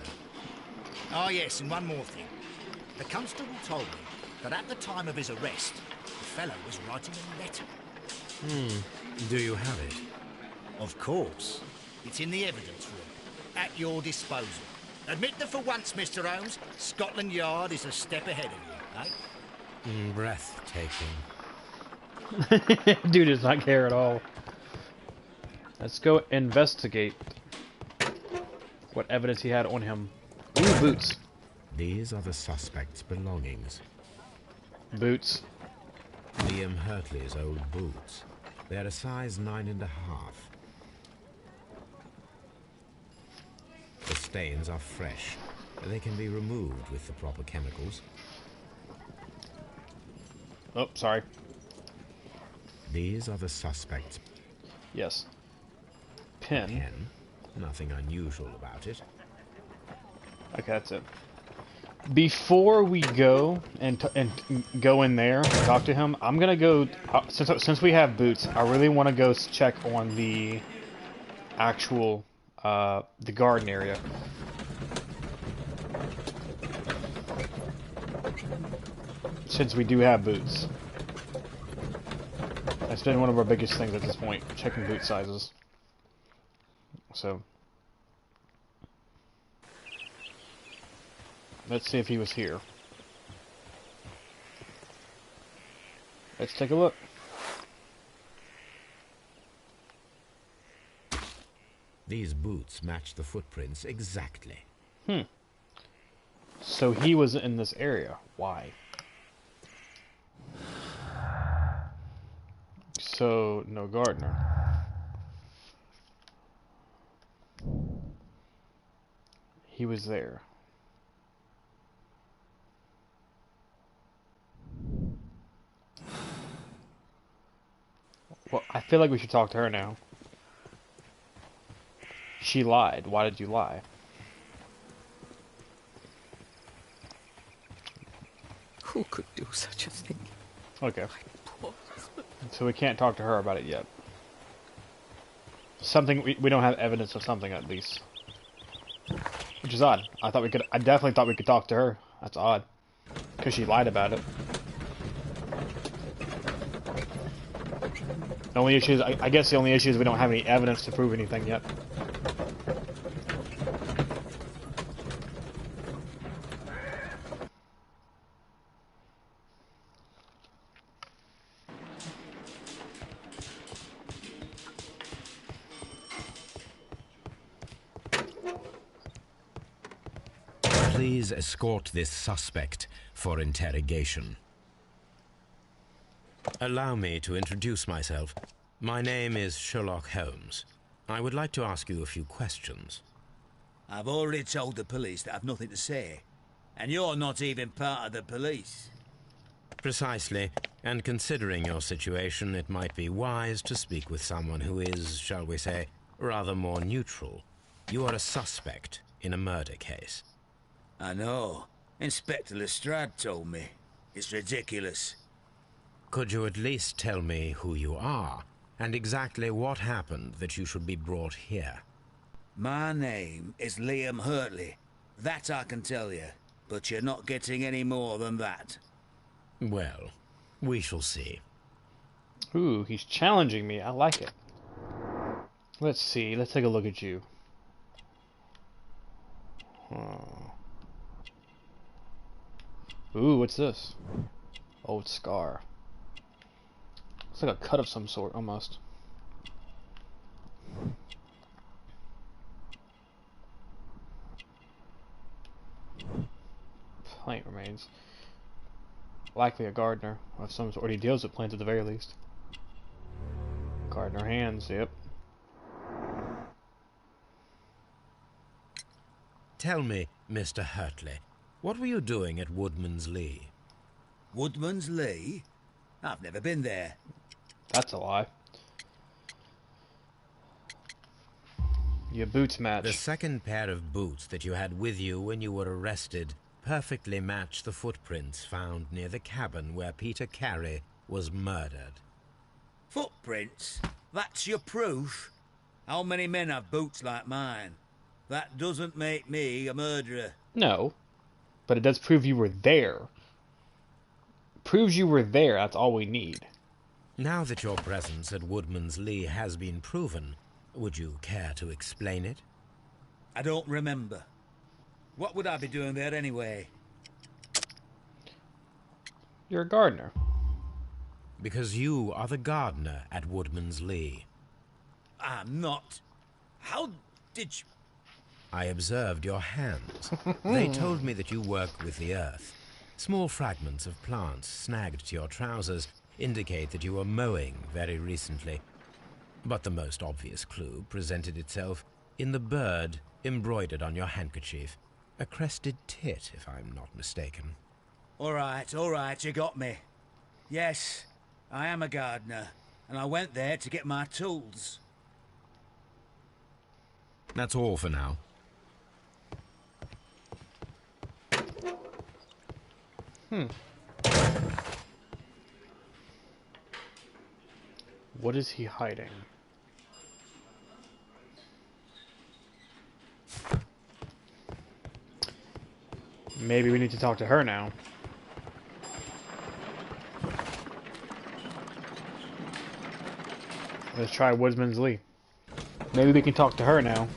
Ah, yes, and one more thing. The constable told me that at the time of his arrest, the fellow was writing a letter. Do you have it? Of course. It's in the evidence room, at your disposal. Admit that for once, Mr. Holmes, Scotland Yard is a step ahead of you, eh? Breathtaking. Dude does not care at all. Let's go investigate. what evidence he had on him. Ooh, boots. These are the suspect's belongings. Boots. Liam Hurtley's old boots. They're a size 9.5. The stains are fresh. They can be removed with the proper chemicals. Oh, sorry. These are the suspect's Yes. Pen. pen. Nothing unusual about it. Okay, that's it. Before we go and go in there and talk to him, I'm gonna go since we have boots. I really want to go check on the actual the garden area. Since we do have boots, that's been one of our biggest things at this point, checking boot sizes. So. Let's see if he was here. Let's take a look. These boots match the footprints exactly. So he was in this area. Why? So, no gardener. He was there. Well, I feel like we should talk to her now. She lied. Why did you lie? Who could do such a thing? Okay. Poor husband. So we can't talk to her about it yet. Something we don't have evidence of something at least. Which is odd. I definitely thought we could talk to her. That's odd. Because she lied about it. The only issue is, I guess the only issue is we don't have any evidence to prove anything yet. Please escort this suspect for interrogation. Allow me to introduce myself. My name is Sherlock Holmes. I would like to ask you a few questions. I've already told the police that I've nothing to say. And you're not even part of the police. Precisely, and considering your situation, it might be wise to speak with someone who is, shall we say, rather more neutral. You are a suspect in a murder case. I know. Inspector Lestrade told me. It's ridiculous. Could you at least tell me who you are, and exactly what happened that you should be brought here? My name is Liam Hurtley. That I can tell you. But you're not getting any more than that. Well, we shall see. Ooh, he's challenging me. I like it. Let's see. Let's take a look at you. Ooh, what's this? Old scar. It's like a cut of some sort, almost. Plant remains. Likely a gardener of some sort. Or he deals with plants at the very least. Gardener hands, yep. Tell me, Mr. Hurtley, what were you doing at Woodman's Lee? Woodman's Lee? I've never been there. That's a lie. Your boots match. The second pair of boots that you had with you when you were arrested perfectly match the footprints found near the cabin where Peter Carey was murdered. Footprints? That's your proof? How many men have boots like mine? That doesn't make me a murderer. No, but it does prove you were there. Proves you were there, that's all we need. Now that your presence at Woodman's Lee has been proven, would you care to explain it? I don't remember. What would I be doing there anyway? You're a gardener. Because you are the gardener at Woodman's Lee. I'm not. How did you... I observed your hands. They told me that you work with the earth. Small fragments of plants snagged to your trousers indicate that you were mowing very recently. But the most obvious clue presented itself in the bird embroidered on your handkerchief. A crested tit, if I'm not mistaken. All right, you got me. Yes, I am a gardener, and I went there to get my tools. That's all for now. What is he hiding? Maybe we need to talk to her now. Let's try Woodsman's Lee. Maybe we can talk to her now.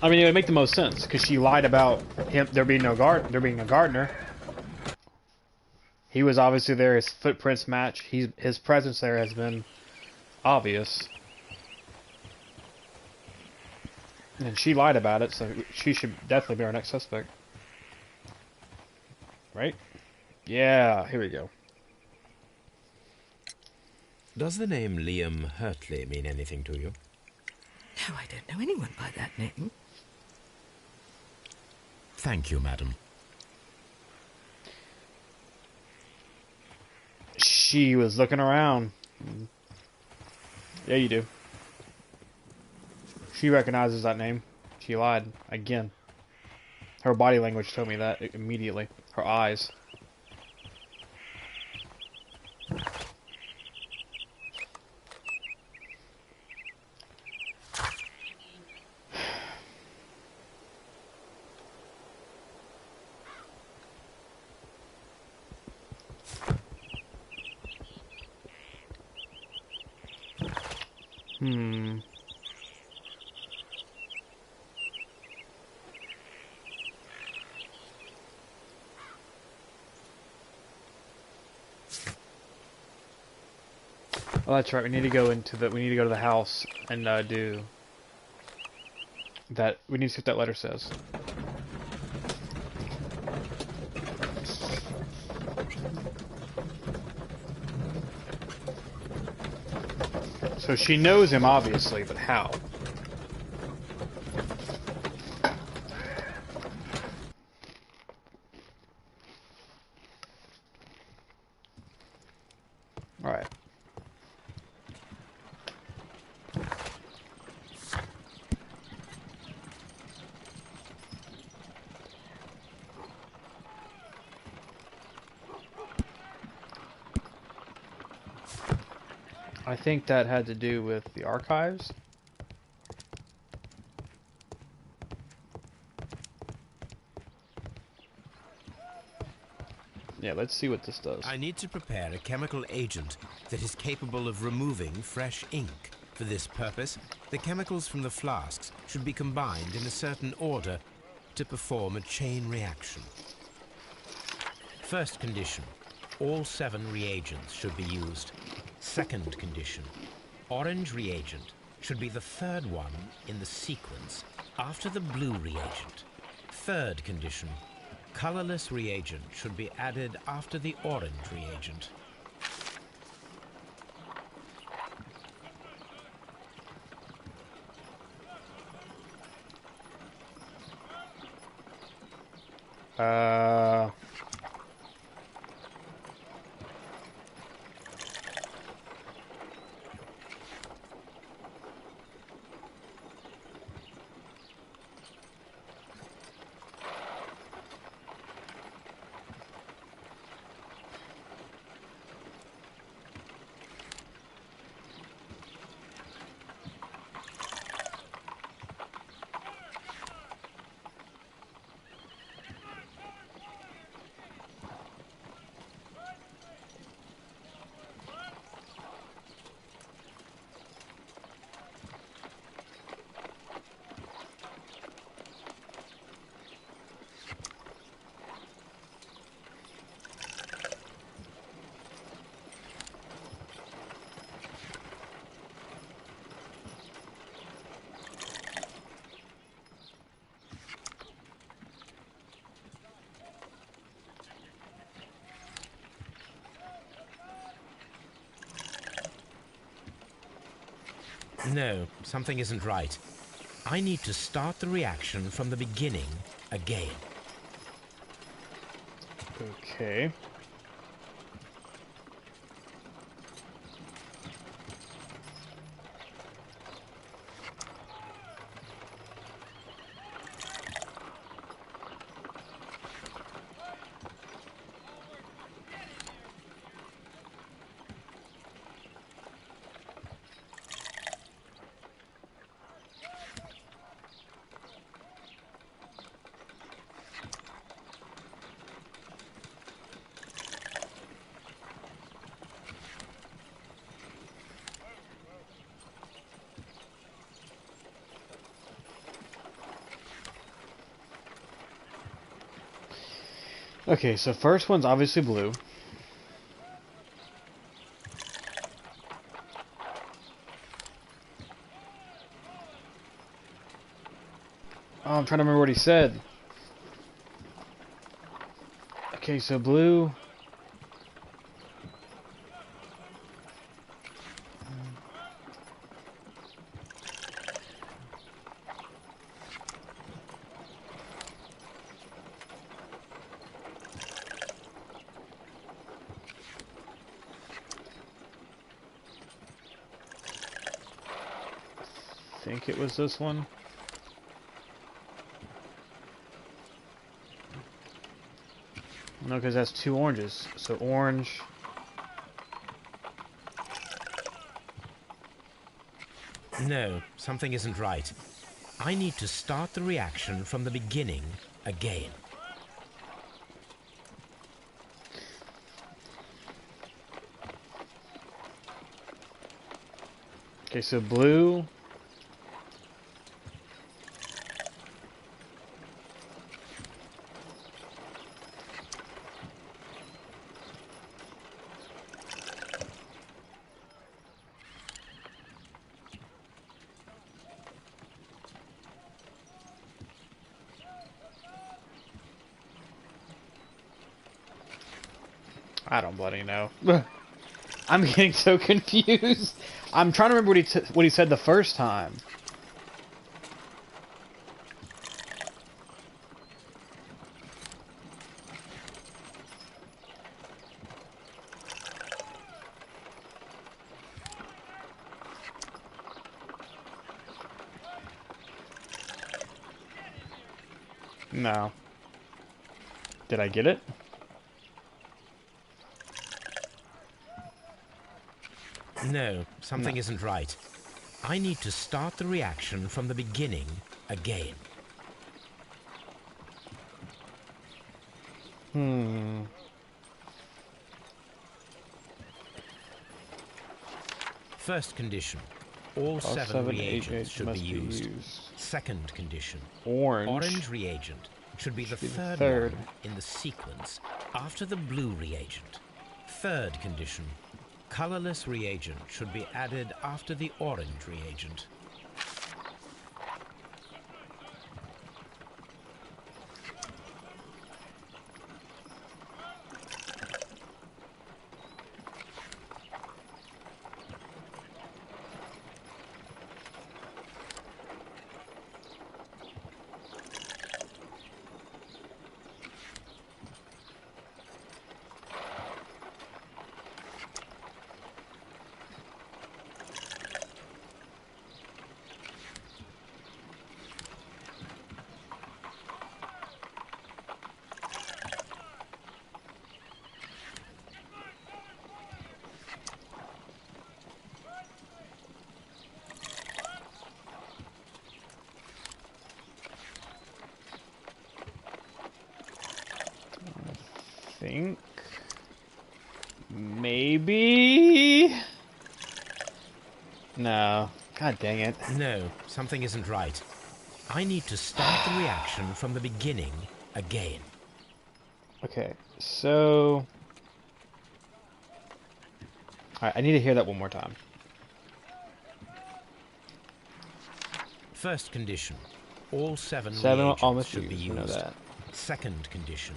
I mean, it would make the most sense because she lied about him there being a gardener. He was obviously there. His footprints match. His presence there has been obvious, and she lied about it. So she should definitely be our next suspect, right? Yeah. Here we go. Does the name Liam Hurtley mean anything to you? No, I don't know anyone by that name. Thank you, madam. She was looking around. Yeah, you do. She recognizes that name. She lied again. Her body language told me that immediately. Her eyes. Oh, that's right. We need to go to the house and do that. We need to see what that letter says. So she knows him, obviously, but how? Alright. I think that had to do with the archives. Yeah, let's see what this does. I need to prepare a chemical agent that is capable of removing fresh ink. For this purpose, the chemicals from the flasks should be combined in a certain order to perform a chain reaction. First condition, all 7 reagents should be used. Second condition, orange reagent should be the third one in the sequence after the blue reagent. Third condition, colorless reagent should be added after the orange reagent. No, something isn't right. I need to start the reaction from the beginning again. Okay. Okay, so first one's obviously blue. Oh, I'm trying to remember what he said. Okay, so blue. I think it was this one. No, because that's two oranges. So orange. No, something isn't right. I need to start the reaction from the beginning again. Okay, so blue. I don't bloody know. I'm getting so confused. I'm trying to remember what he said the first time. No. Did I get it? No, something isn't right. I need to start the reaction from the beginning again. First condition. All seven reagents should be used. Second condition. Orange reagent should be the third one in the sequence after the blue reagent. Third condition. Colorless reagent should be added after the orange reagent. Think maybe. No. God dang it. No, something isn't right. I need to start the reaction from the beginning again. Okay, so alright, I need to hear that one more time. First condition. All seven almost reagents should be used, we know used. that. Second condition.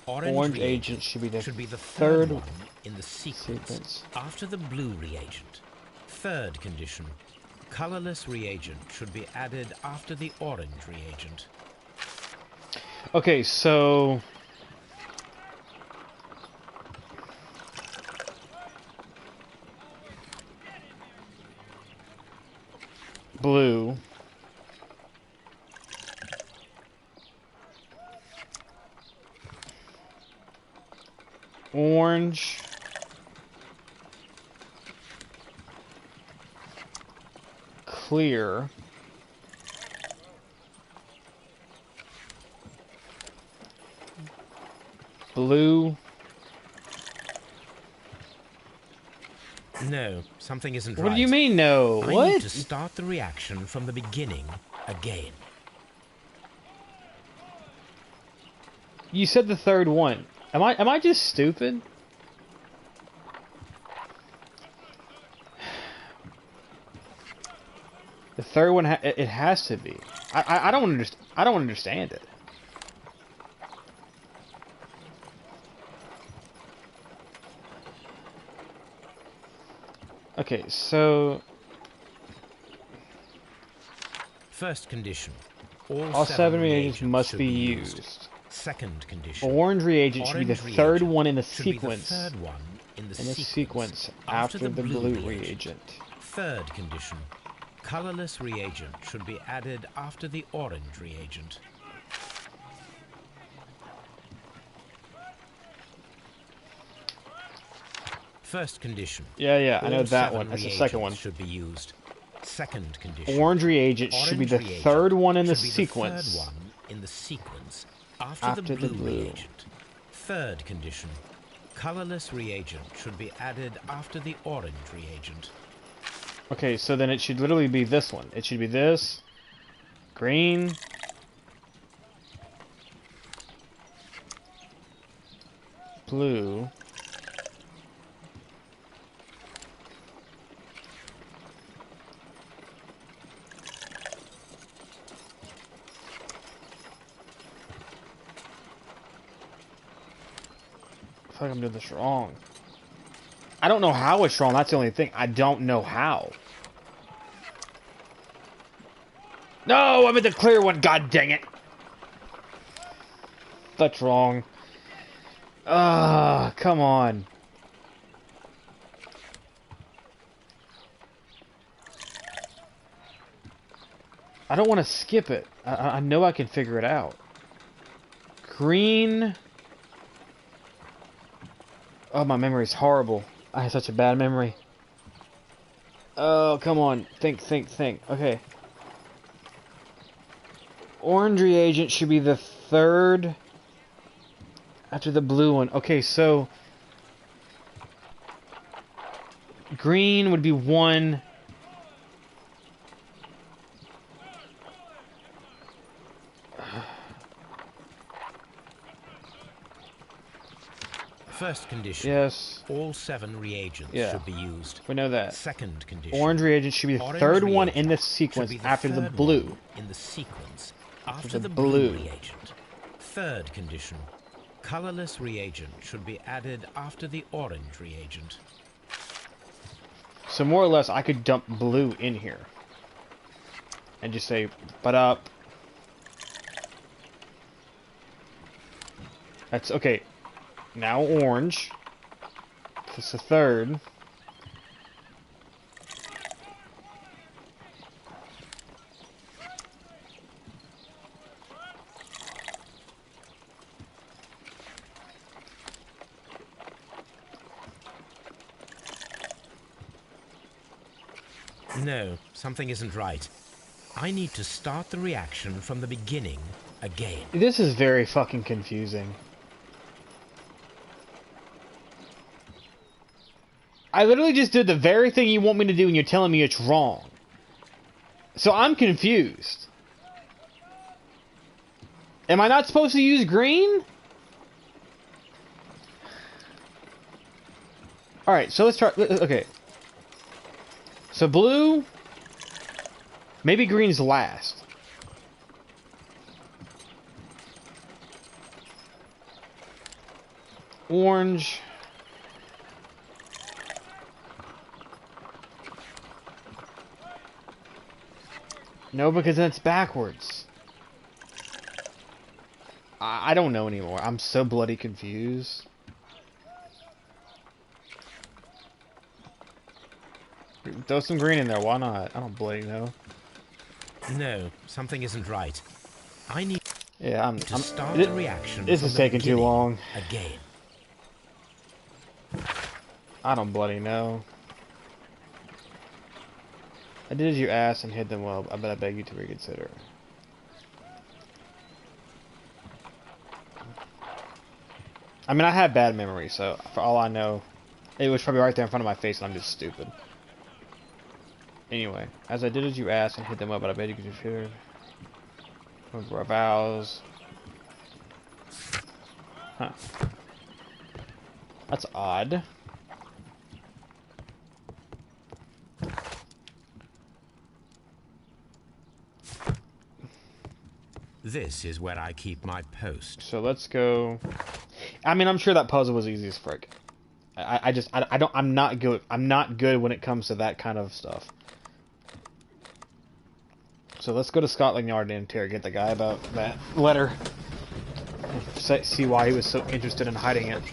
Orange agent should be the third third one in the sequence after the blue reagent. Third condition. Colorless reagent should be added after the orange reagent. Okay, so... blue. Orange. Clear. Blue. No, something isn't right. What do you mean, no? I What? need to start the reaction from the beginning again. You said the third one. Am I just stupid? The third one, it has to be. I don't understand. I don't understand it. Okay, so First condition. all seven reagents must be used. Second condition. Orange reagent should be the Orange third reagent one in the should be the sequence. third one in the sequence after the blue reagent. Third condition. Colorless reagent should be added after the orange reagent. First condition. Yeah, I know All that 7 one. That's the reagents second one. should be used. Second condition. Orange reagent should be the reagent third one in the should be sequence. The third one in the sequence after the blue reagent. Third condition. Colorless reagent should be added after the orange reagent. Okay, so then it should literally be this one. It should be this. Green. Blue. I feel like I'm doing this wrong. I don't know how it's wrong. That's the only thing. I don't know how. No, I'm in the clear one. God dang it. That's wrong. Come on. I don't want to skip it. I know I can figure it out. Green. Oh, my memory's horrible. I have such a bad memory. Oh, come on. Think. Okay. Orange reagent should be the third after the blue one. Okay, so green would be one. First condition. Yes. All 7 reagents should be used. We know that. Second condition. Orange reagent should be the third one in the sequence after the blue. In the sequence after the blue reagent. Third condition. Colorless reagent should be added after the orange reagent. So more or less, I could dump blue in here and just say, "But up." That's okay. Now orange. That's the third. No, something isn't right. I need to start the reaction from the beginning again. This is very fucking confusing. I literally just did the very thing you want me to do and you're telling me it's wrong. So I'm confused. Am I not supposed to use green? Alright, so let's try... Okay. So blue... Maybe green's last. Orange... No, because then it's backwards. I don't know anymore. I'm so bloody confused. Throw some green in there. Why not? I don't bloody know. No, something isn't right. I need Yeah, to start a reaction. This is taking too long. Again. I don't bloody know. I did as you asked and hid them well, but I beg you to reconsider. I mean, I have bad memory, so for all I know, it was probably right there in front of my face and I'm just stupid. Anyway, as I did as you asked and hid them well, but I beg you to reconsider. Remember our vows. Huh. That's odd. This is where I keep my post. So let's go. I mean, I'm sure that puzzle was easy as frick. I'm not good. I'm not good when it comes to that kind of stuff. So let's go to Scotland Yard and interrogate the guy about that letter. See why he was so interested in hiding it.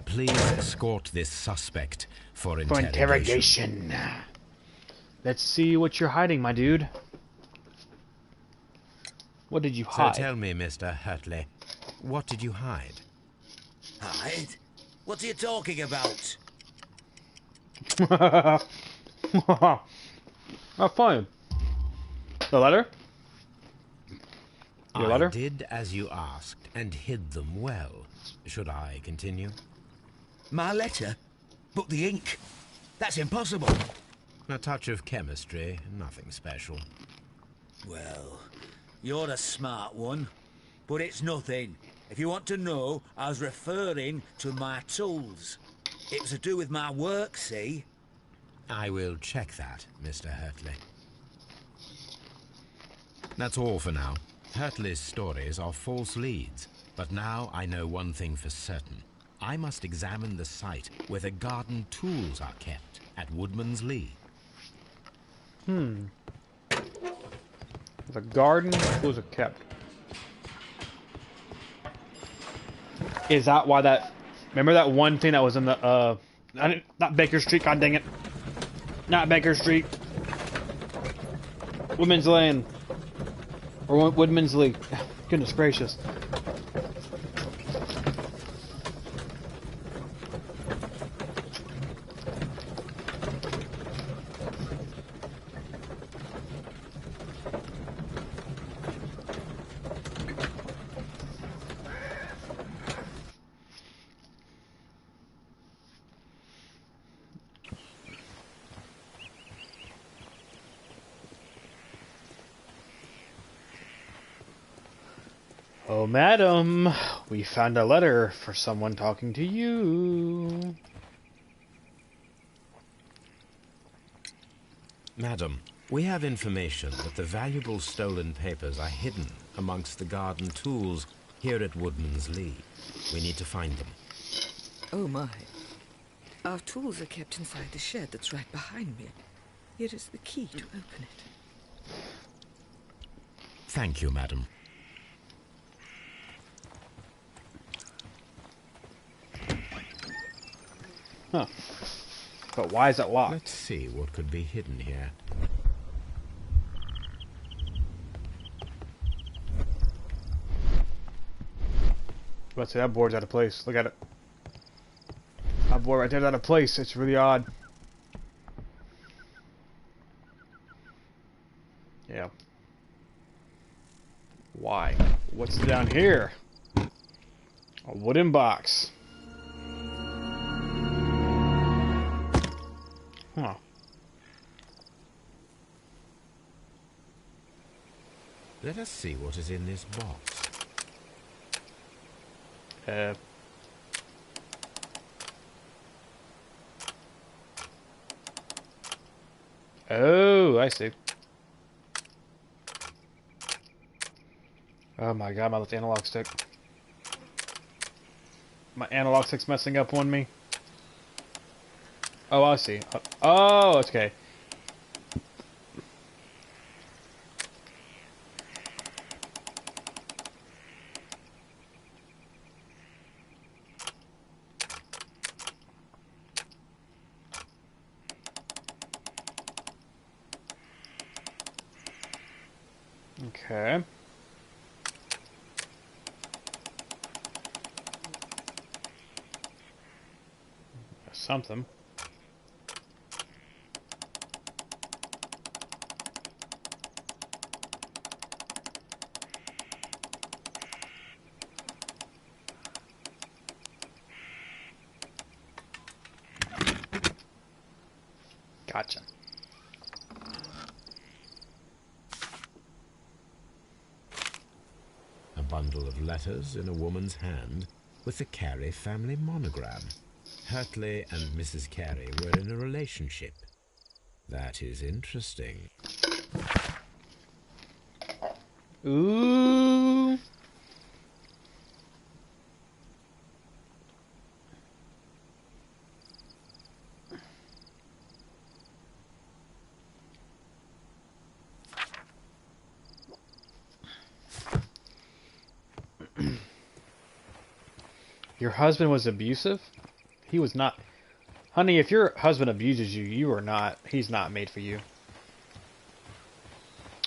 Please escort this suspect for interrogation. interrogation. Let's see what you're hiding, my dude. What did you hide? So tell me, Mr. Hurtley, what did you hide? Hide? What are you talking about? Oh, fine. The letter? Your letter? I did as you asked and hid them well. Should I continue? My letter? But the ink? That's impossible. A touch of chemistry, nothing special. Well, you're a smart one, but it's nothing. If you want to know, I was referring to my tools. It was to do with my work, see? I will check that, Mr. Hurtley. That's all for now. Hurtley's stories are false leads, but now I know one thing for certain. I must examine the site where the garden tools are kept at Woodman's Lee. The garden tools are kept. Is that why that... Remember that one thing that was in the, not Baker Street, god dang it. Not Baker Street. Woodman's Lane. Or Woodman's Lee. Goodness gracious. Oh, madam, we found a letter for someone talking to you. Madam, we have information that the valuable stolen papers are hidden amongst the garden tools here at Woodman's Lee. We need to find them. Oh, my. Our tools are kept inside the shed that's right behind me. Here is the key to open it. Thank you, madam. Huh. But why is it locked? Let's see what could be hidden here. Let's see, that board's out of place. Look at it. That board right there's out of place. It's really odd. Yeah. Why? What's down here? A wooden box. Huh. Let us see what is in this box. Oh, I see. Oh my god, my left analog stick. My analog stick's messing up on me. Oh, I see. Oh, okay. Okay. Something. Gotcha. A bundle of letters in a woman's hand with the Carey family monogram. Hurtley and Mrs. Carey were in a relationship. That is interesting. Ooh. Your husband was abusive? He was not. Honey, if your husband abuses you, you are not. He's not made for you.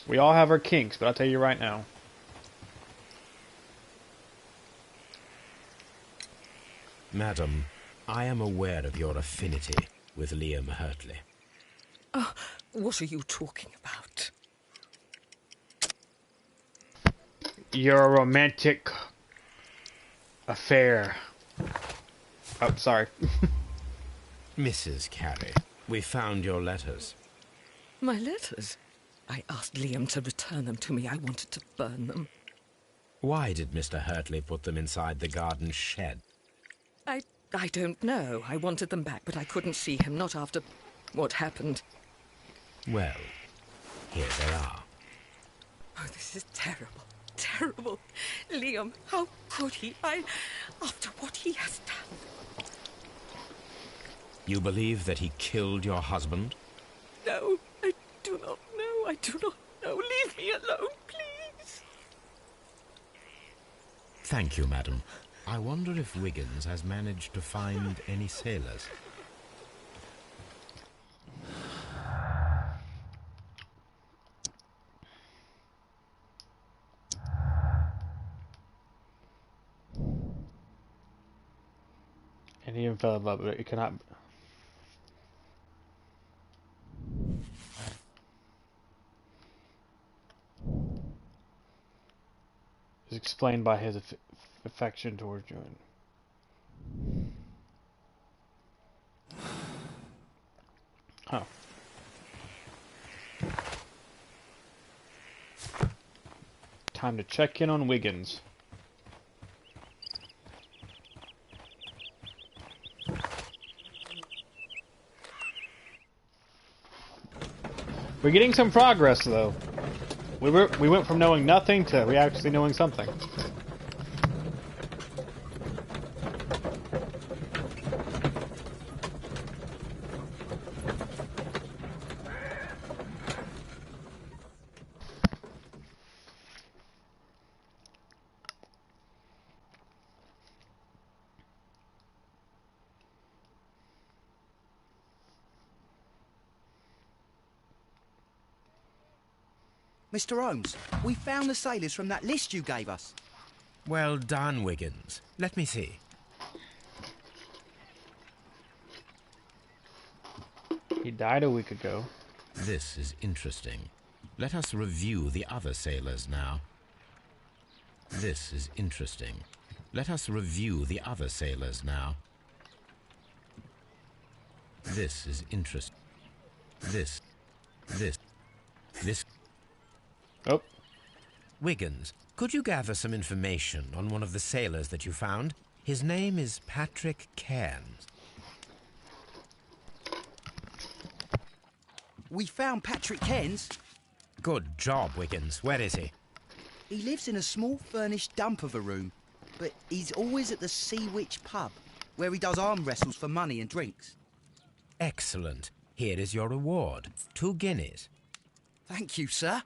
We all have our kinks, but I'll tell you right now. Madam, I am aware of your affinity with Liam Hurtley. Oh, what are you talking about? Your romantic affair. Oh, sorry. Mrs. Carey, we found your letters. My letters? I asked Liam to return them to me. I wanted to burn them. Why did Mr. Hurtley put them inside the garden shed? I don't know. I wanted them back, but I couldn't see him, not after what happened. Well, here they are. Oh, this is terrible. Terrible. Liam, how could he? After what he has done. You believe that he killed your husband? No, I do not know. I do not know. Leave me alone, please. Thank you, madam. I wonder if Wiggins has managed to find any sailors. And he even fell in love, but it cannot. Is explained by his affection towards Joan. Oh. Time to check in on Wiggins. We're getting some progress, though. We went from knowing nothing to we actually knowing something. Mr. Holmes, we found the sailors from that list you gave us. Well done, Wiggins. Let me see. He died a week ago. This is interesting. Let us review the other sailors now. This is interesting. Let us review the other sailors now. This is interesting. This. Oh. Wiggins, could you gather some information on one of the sailors that you found? His name is Patrick Cairns. We found Patrick Cairns. Good job, Wiggins. Where is he? He lives in a small furnished dump of a room, but he's always at the Sea Witch pub, where he does arm wrestles for money and drinks. Excellent. Here is your reward. 2 guineas. Thank you, sir.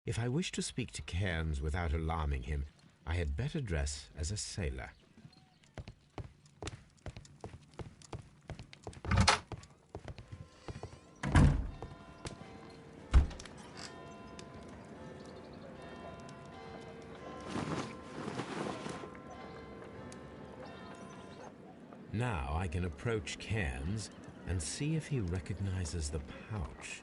If I wish to speak to Cairns without alarming him, I had better dress as a sailor. Now I can approach Cairns and see if he recognizes the pouch.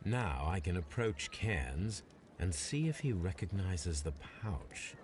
Now I can approach Cairns and see if he recognizes the pouch.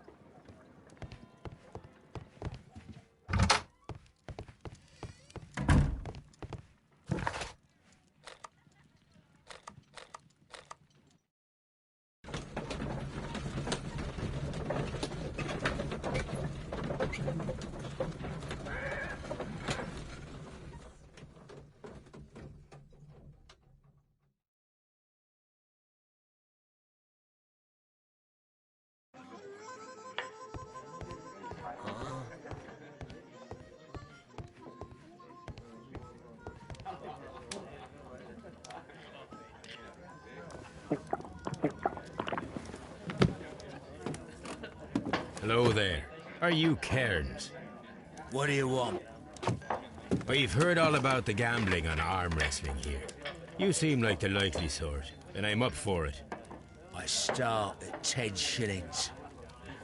Hello there. Are you Cairns? What do you want? I've heard all about the gambling on arm wrestling here. You seem like the likely sort, and I'm up for it. I start at 10 shillings.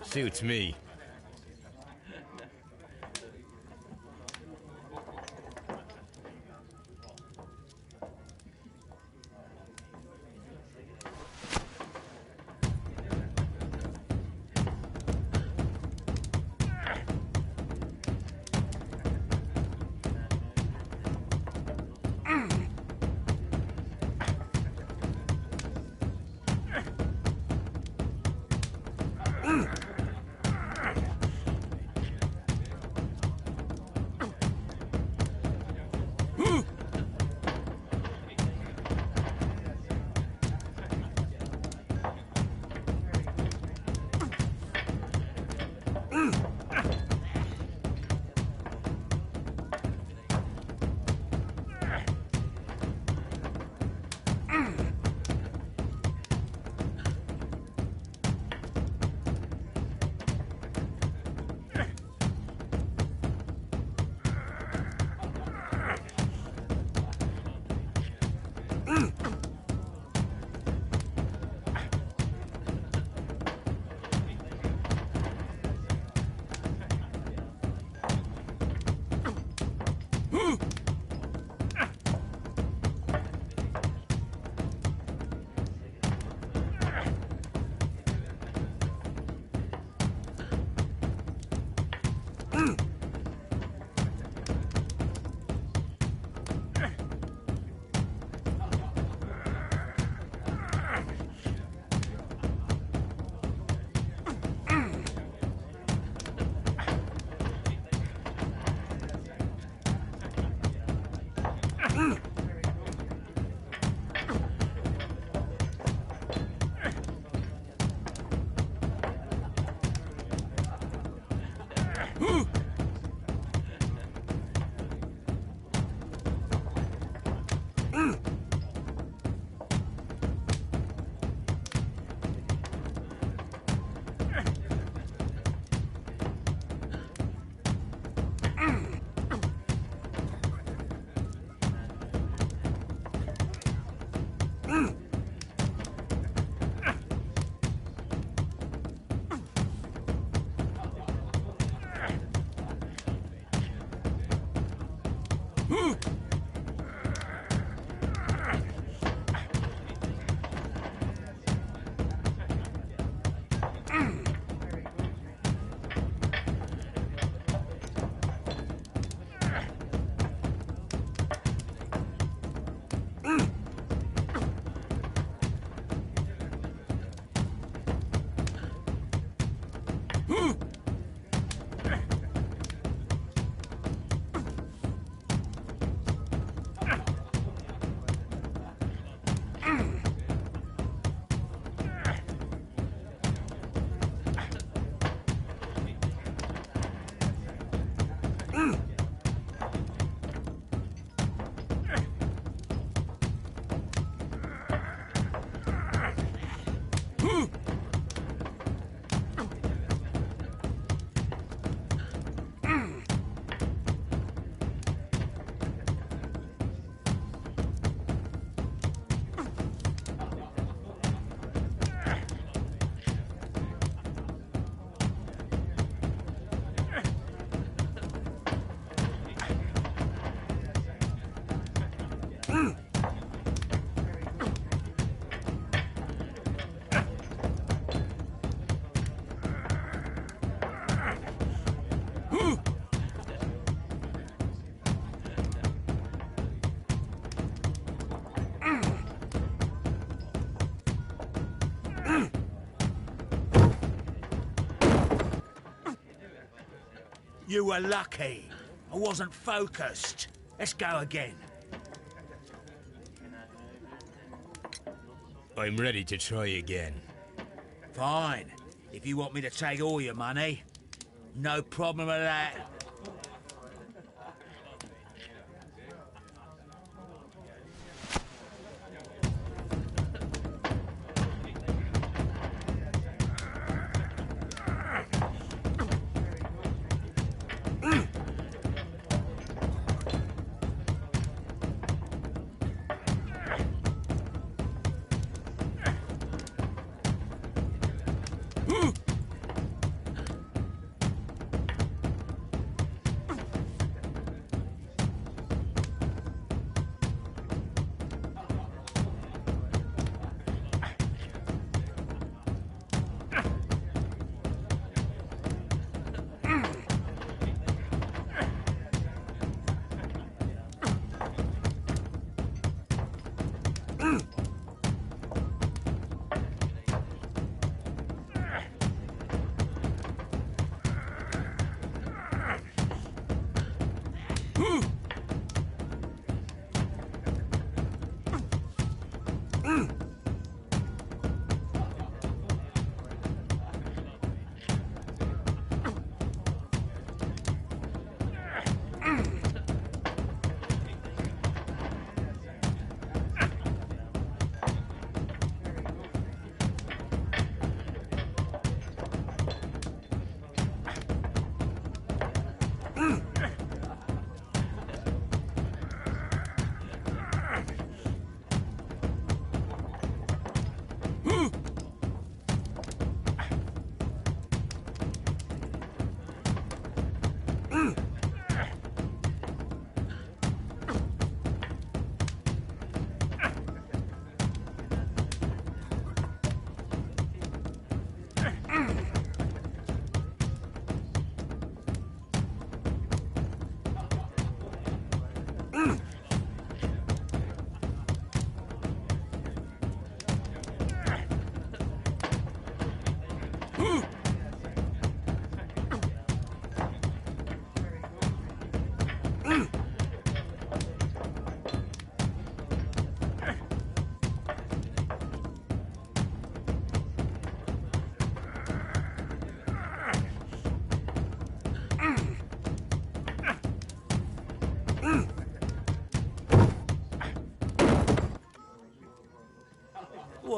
Suits me. You were lucky. I wasn't focused. Let's go again. I'm ready to try again. Fine. If you want me to take all your money, no problem with that.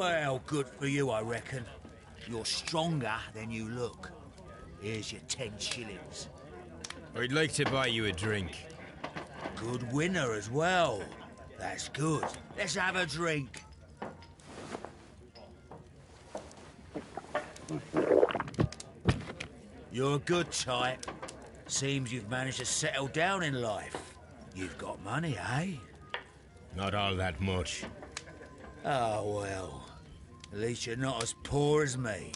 Well, good for you, I reckon. You're stronger than you look. Here's your 10 shillings. I'd like to buy you a drink. Good winner as well. That's good. Let's have a drink. You're a good type. Seems you've managed to settle down in life. You've got money, eh? Not all that much. Oh, well. At least you're not as poor as me.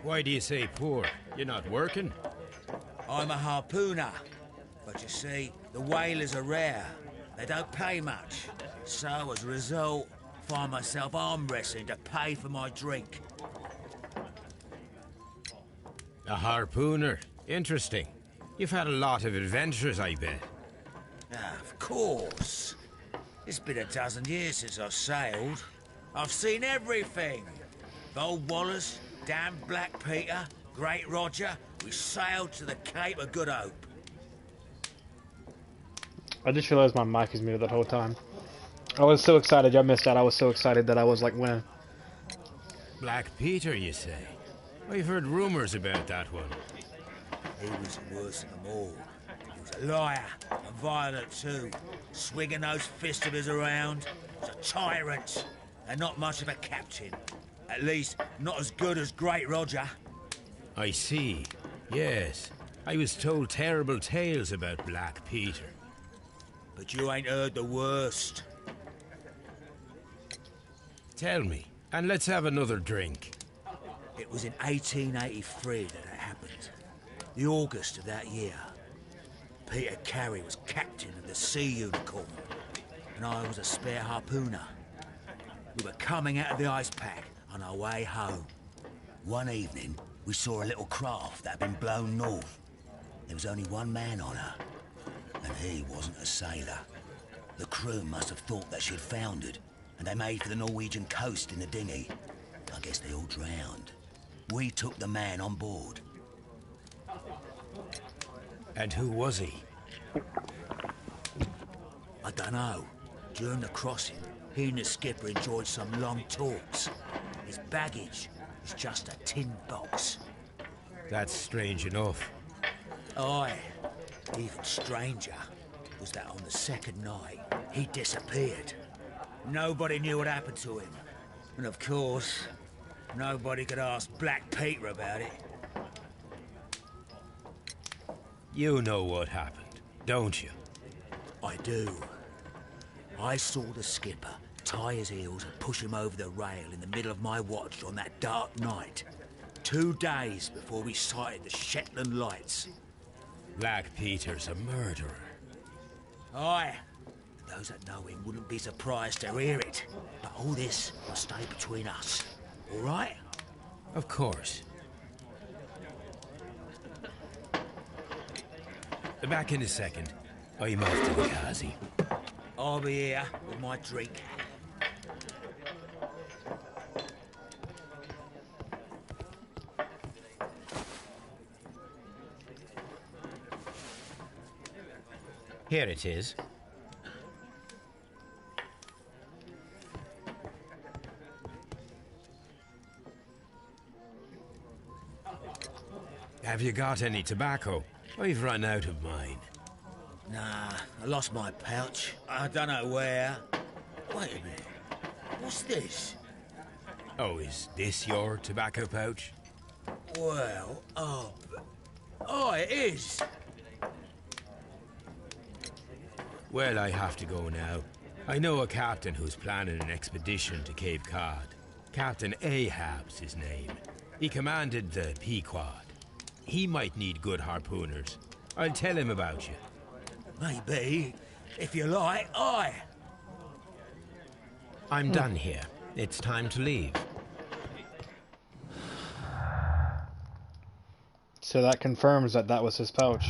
Why do you say poor? You're not working? I'm a harpooner. But you see, the whalers are rare. They don't pay much. So, as a result, find myself arm wrestling to pay for my drink. A harpooner? Interesting. You've had a lot of adventures, I bet. Of course. It's been a dozen years since I've sailed. I've seen everything. Old Wallace, damn Black Peter, Great Roger. We sailed to the Cape of Good Hope. I just realized my mic is muted that whole time. I was so excited. Y'all missed out. I was so excited that I was like winning. Black Peter, you say? I've heard rumors about that one. He was the worst of them all. He was a liar, and violent too. Swinging those fists of his around. He was a tyrant, and not much of a captain. At least, not as good as Great Roger. I see. Yes. I was told terrible tales about Black Peter. But you ain't heard the worst. Tell me, and let's have another drink. It was in 1883 that it happened. The August of that year. Peter Carey was captain of the Sea Unicorn, and I was a spare harpooner. We were coming out of the ice pack on our way home. One evening, we saw a little craft that had been blown north. There was only one man on her, and he wasn't a sailor. The crew must have thought that she'd foundered, and they made for the Norwegian coast in the dinghy. I guess they all drowned. We took the man on board. And who was he? I don't know. During the crossing, he and the skipper enjoyed some long talks. His baggage was just a tin box. That's strange enough. Aye. Even stranger was that on the second night, he disappeared. Nobody knew what happened to him. And of course, nobody could ask Black Peter about it. You know what happened, don't you? I do. I saw the skipper tie his heels and push him over the rail in the middle of my watch on that dark night. 2 days before we sighted the Shetland lights. Black Peter's a murderer. Aye. Those that know him wouldn't be surprised to hear it. But all this will stay between us. All right? Of course. Back in a second. I'm off to the Kazi. I'll be here with my drink. Here it is. Have you got any tobacco? I've run out of mine. Nah, I lost my pouch. I don't know where. Wait a minute. What's this? Oh, is this your tobacco pouch? Well, oh, it is. Well, I have to go now. I know a captain who's planning an expedition to Cape Cod. Captain Ahab's his name. He commanded the Pequod. He might need good harpooners. I'll tell him about you. Maybe, if you like, I. I'm done here. It's time to leave. So that confirms that that was his pouch.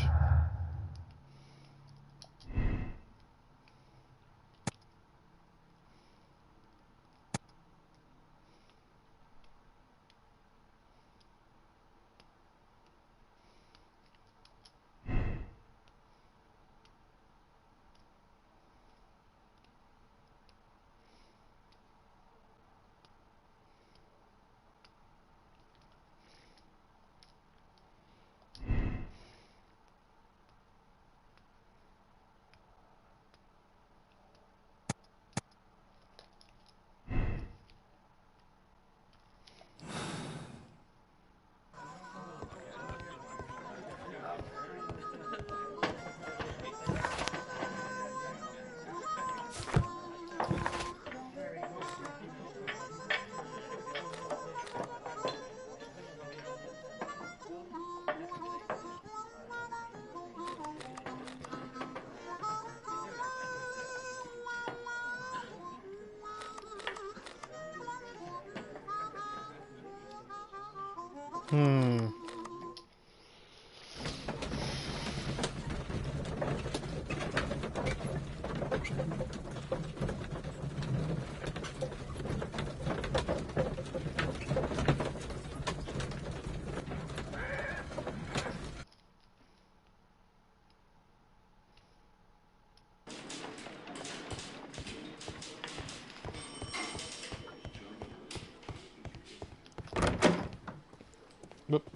Whoop.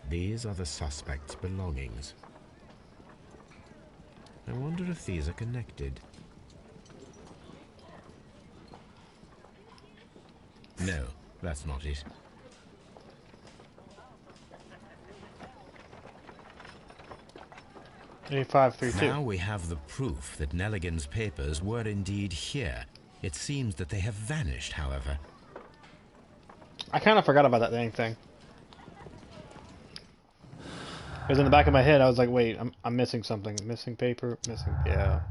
These are the suspect's belongings. I wonder if these are connected. No, that's not it. A532. Now we have the proof that Nelligan's papers were indeed here. It seems that they have vanished, however. I kind of forgot about that dang thing. It was in the back of my head. I was like, wait, I'm missing something. Missing paper. Missing. Yeah.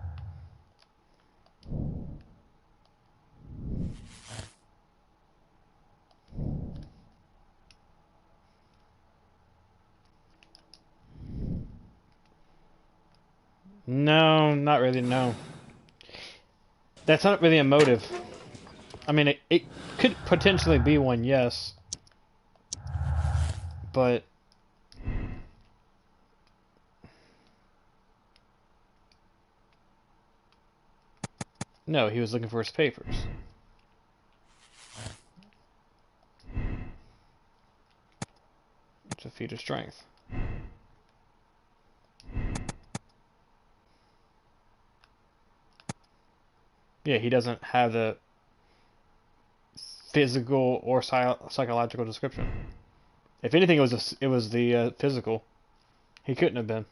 No, not really. No. That's not really a motive. I mean, it could potentially be one, yes. But no, he was looking for his papers. It's a feat of strength. Yeah, he doesn't have the physical or psychological description. If anything, it was the physical. He couldn't have been.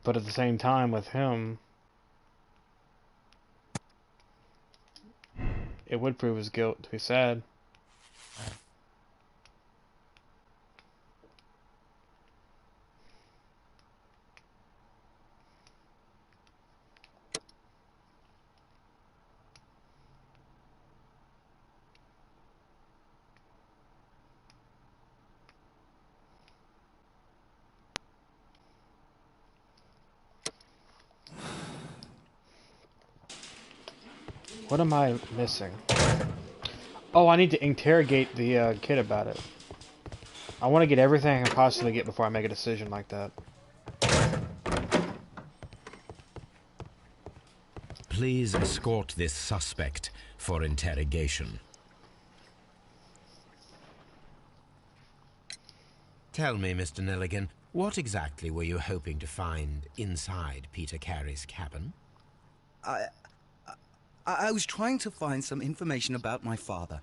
But at the same time, with him, it would prove his guilt to be sad. What am I missing? Oh, I need to interrogate the kid about it. I want to get everything I can possibly get before I make a decision like that. Please escort this suspect for interrogation. Tell me, Mr. Nelligan, what exactly were you hoping to find inside Peter Carey's cabin? I was trying to find some information about my father.